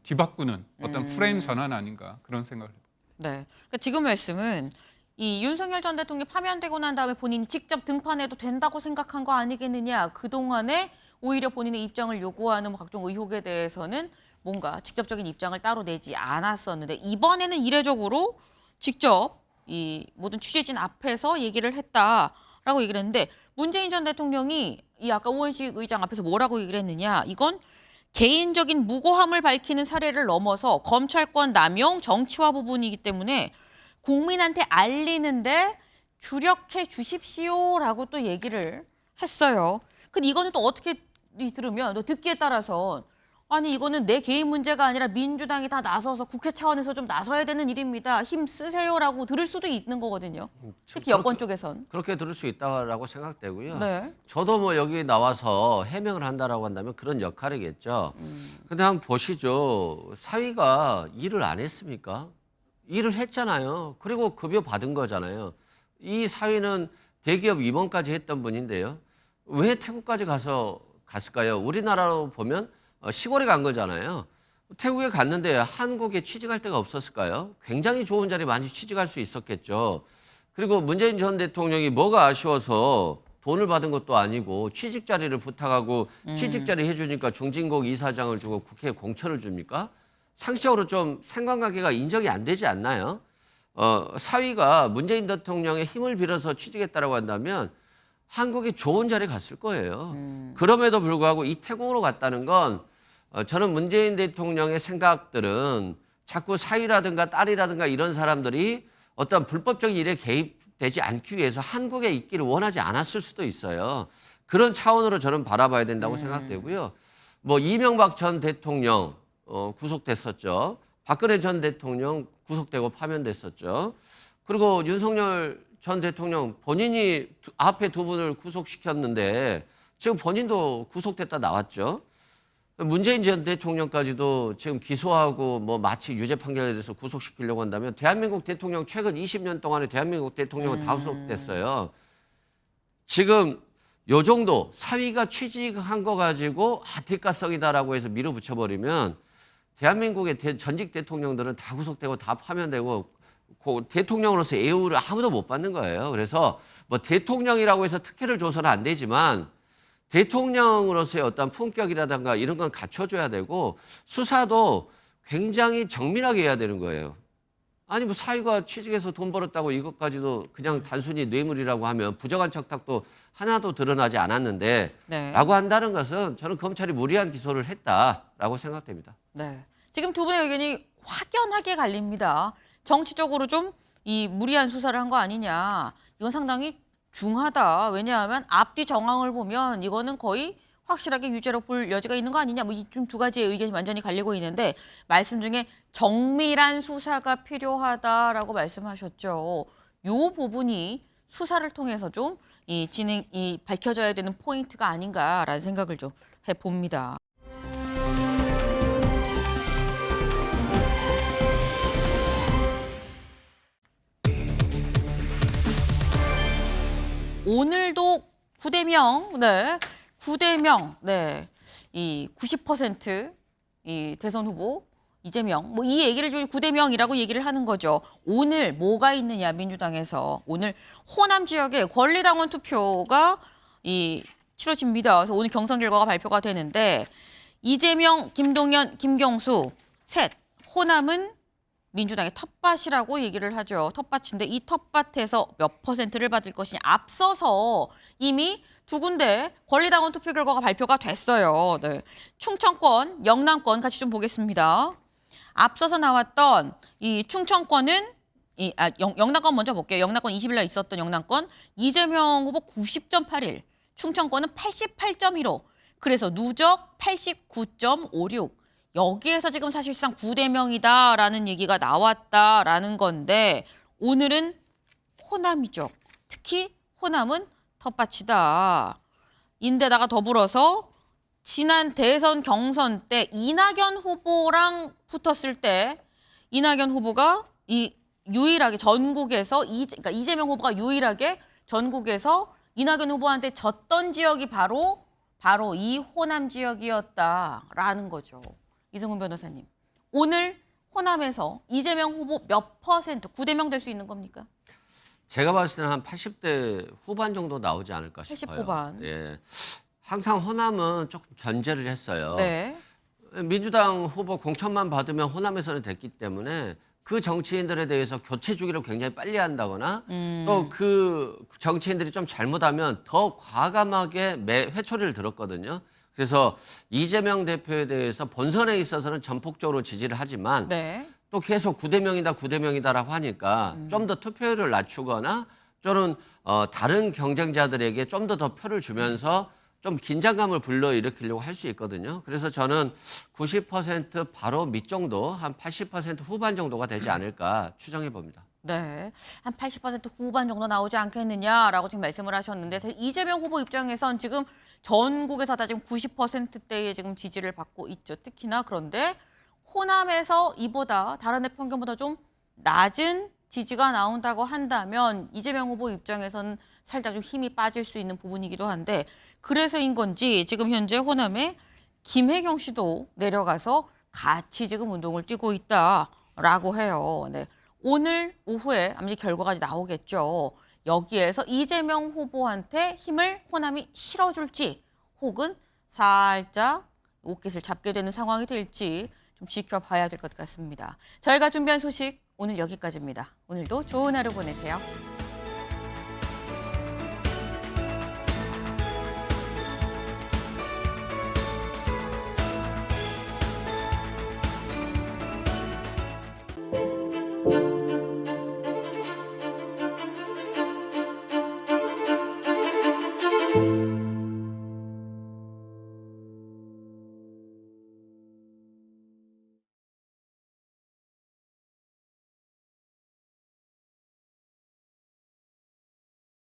뒤바꾸는 어떤 프레임 전환 아닌가 그런 생각을 해요. 네. 그러니까 지금 말씀은 이 윤석열 전 대통령이 파면되고 난 다음에 본인이 직접 등판해도 된다고 생각한 거 아니겠느냐. 그동안에 오히려 본인의 입장을 요구하는 각종 의혹에 대해서는 뭔가 직접적인 입장을 따로 내지 않았었는데, 이번에는 이례적으로 직접 이 모든 취재진 앞에서 얘기를 했다라고 얘기를 했는데, 문재인 전 대통령이 이 아까 우원식 의장 앞에서 뭐라고 얘기를 했느냐. 이건 개인적인 무고함을 밝히는 사례를 넘어서 검찰권 남용 정치화 부분이기 때문에 국민한테 알리는데 주력해 주십시오라고 또 얘기를 했어요. 근데 이거는 또 어떻게 들으면, 또 듣기에 따라서 아니 이거는 내 개인 문제가 아니라 민주당이 다 나서서 국회 차원에서 좀 나서야 되는 일입니다. 힘 쓰세요라고 들을 수도 있는 거거든요. 특히 여권 쪽에선. 그렇게 들을 수 있다고 생각되고요. 네. 저도 뭐 여기 나와서 해명을 한다라고 한다면 그런 역할이겠죠. 근데 한번 보시죠. 사위가 일을 안 했습니까? 일을 했잖아요. 그리고 급여 받은 거잖아요. 이 사위는 대기업 임원까지 했던 분인데요. 왜 태국까지 갔을까요? 우리나라로 보면 시골에 간 거잖아요. 태국에 갔는데 한국에 취직할 데가 없었을까요? 굉장히 좋은 자리 많이 취직할 수 있었겠죠. 그리고 문재인 전 대통령이 뭐가 아쉬워서 돈을 받은 것도 아니고 취직 자리를 부탁하고 취직 자리 해주니까 중진국 이사장을 주고 국회에 공천을 줍니까? 상식적으로 좀 상관관계가 인정이 안 되지 않나요? 사위가 문재인 대통령의 힘을 빌어서 취직했다라고 한다면 한국에 좋은 자리에 갔을 거예요. 그럼에도 불구하고 이 태국으로 갔다는 건 저는 문재인 대통령의 생각들은 자꾸 사위라든가 딸이라든가 이런 사람들이 어떤 불법적인 일에 개입되지 않기 위해서 한국에 있기를 원하지 않았을 수도 있어요. 그런 차원으로 저는 바라봐야 된다고 생각되고요. 뭐 이명박 전 대통령 구속됐었죠. 박근혜 전 대통령 구속되고 파면됐었죠. 그리고 윤석열 전 대통령 본인이 앞에 두 분을 구속시켰는데 지금 본인도 구속됐다 나왔죠. 문재인 전 대통령까지도 지금 기소하고 뭐 마치 유죄 판결에 대해서 구속시키려고 한다면 대한민국 대통령 최근 20년 동안에 대한민국 대통령은 다 구속됐어요. 지금 요 정도 사위가 취직한 거 가지고 대가성이다라고 해서 밀어붙여버리면 대한민국의 전직 대통령들은 다 구속되고 다 파면되고 대통령으로서 애우를 아무도 못 받는 거예요. 그래서 뭐 대통령이라고 해서 특혜를 줘서는 안 되지만 대통령으로서의 어떤 품격이라든가 이런 건 갖춰줘야 되고 수사도 굉장히 정밀하게 해야 되는 거예요. 아니 뭐 사위가 취직해서 돈 벌었다고 이것까지도 그냥 단순히 뇌물이라고 하면 부정한 척탁도 하나도 드러나지 않았는데 네. 라고 한다는 것은 저는 검찰이 무리한 기소를 했다라고 생각됩니다. 네. 지금 두 분의 의견이 확연하게 갈립니다. 정치적으로 좀 이 무리한 수사를 한 거 아니냐. 이건 상당히 중하다. 왜냐하면 앞뒤 정황을 보면 이거는 거의 확실하게 유죄로 볼 여지가 있는 거 아니냐. 뭐 이 좀 두 가지의 의견이 완전히 갈리고 있는데 말씀 중에 정밀한 수사가 필요하다라고 말씀하셨죠. 요 부분이 수사를 통해서 좀 이 밝혀져야 되는 포인트가 아닌가라는 생각을 좀 해봅니다. 오늘도 9대0, 네, 9대0, 네, 이 90% 이 대선 후보 이재명, 뭐 이 얘기를 좀 9대0이라고 얘기를 하는 거죠. 오늘 뭐가 있느냐 민주당에서 오늘 호남 지역의 권리당원 투표가 치러집니다. 그래서 오늘 경선 결과가 발표가 되는데 이재명, 김동연, 김경수 셋 호남은 민주당의 텃밭이라고 얘기를 하죠. 텃밭인데 이 텃밭에서 몇 %를 받을 것이냐. 앞서서 이미 두 군데 권리당원 투표 결과가 발표가 됐어요. 네. 충청권, 영남권 같이 좀 보겠습니다. 앞서서 나왔던 이 충청권은 영남권 먼저 볼게요. 영남권 20일 날 있었던 영남권 이재명 후보 90.81, 충청권은 88.15. 그래서 누적 89.56. 여기에서 지금 사실상 9대0이다라는 얘기가 나왔다라는 건데 오늘은 호남이죠. 특히 호남은 텃밭이다. 인데다가 더불어서 지난 대선 경선 때 이낙연 후보랑 붙었을 때 이낙연 후보가 유일하게 전국에서 그러니까 이재명 후보가 유일하게 전국에서 이낙연 후보한테 졌던 지역이 바로 이 호남 지역이었다라는 거죠. 이승훈 변호사님, 오늘 호남에서 이재명 후보 몇 %, 9대0 될 수 있는 겁니까? 제가 봤을 때는 한 80대 후반 정도 나오지 않을까 80 싶어요. 후반. 예. 항상 호남은 조금 견제를 했어요. 네. 민주당 후보 공천만 받으면 호남에서는 됐기 때문에 그 정치인들에 대해서 교체 주기를 굉장히 빨리 한다거나 또 그 정치인들이 좀 잘못하면 더 과감하게 회초리를 들었거든요. 그래서 이재명 대표에 대해서 본선에 있어서는 전폭적으로 지지를 하지만 네. 또 계속 9대0이다라고 하니까 좀 더 투표율을 낮추거나 또는 다른 경쟁자들에게 좀 더 표를 주면서 좀 긴장감을 불러일으키려고 할 수 있거든요. 그래서 저는 90% 바로 밑 정도, 한 80% 후반 정도가 되지 않을까 추정해 봅니다. 네, 한 80% 후반 정도 나오지 않겠느냐라고 지금 말씀을 하셨는데 이재명 후보 입장에선 지금 전국에서 다 지금 90%대의 지금 지지를 받고 있죠. 특히나 그런데 호남에서 이보다 다른 애 평균보다 좀 낮은 지지가 나온다고 한다면 이재명 후보 입장에서는 살짝 좀 힘이 빠질 수 있는 부분이기도 한데 그래서인 건지 지금 현재 호남에 김혜경 씨도 내려가서 같이 지금 운동을 뛰고 있다라고 해요. 네. 오늘 오후에 아마 결과가 나오겠죠. 여기에서 이재명 후보한테 힘을 호남이 실어줄지 혹은 살짝 옷깃을 잡게 되는 상황이 될지 좀 지켜봐야 될 것 같습니다. 저희가 준비한 소식 오늘 여기까지입니다. 오늘도 좋은 하루 보내세요.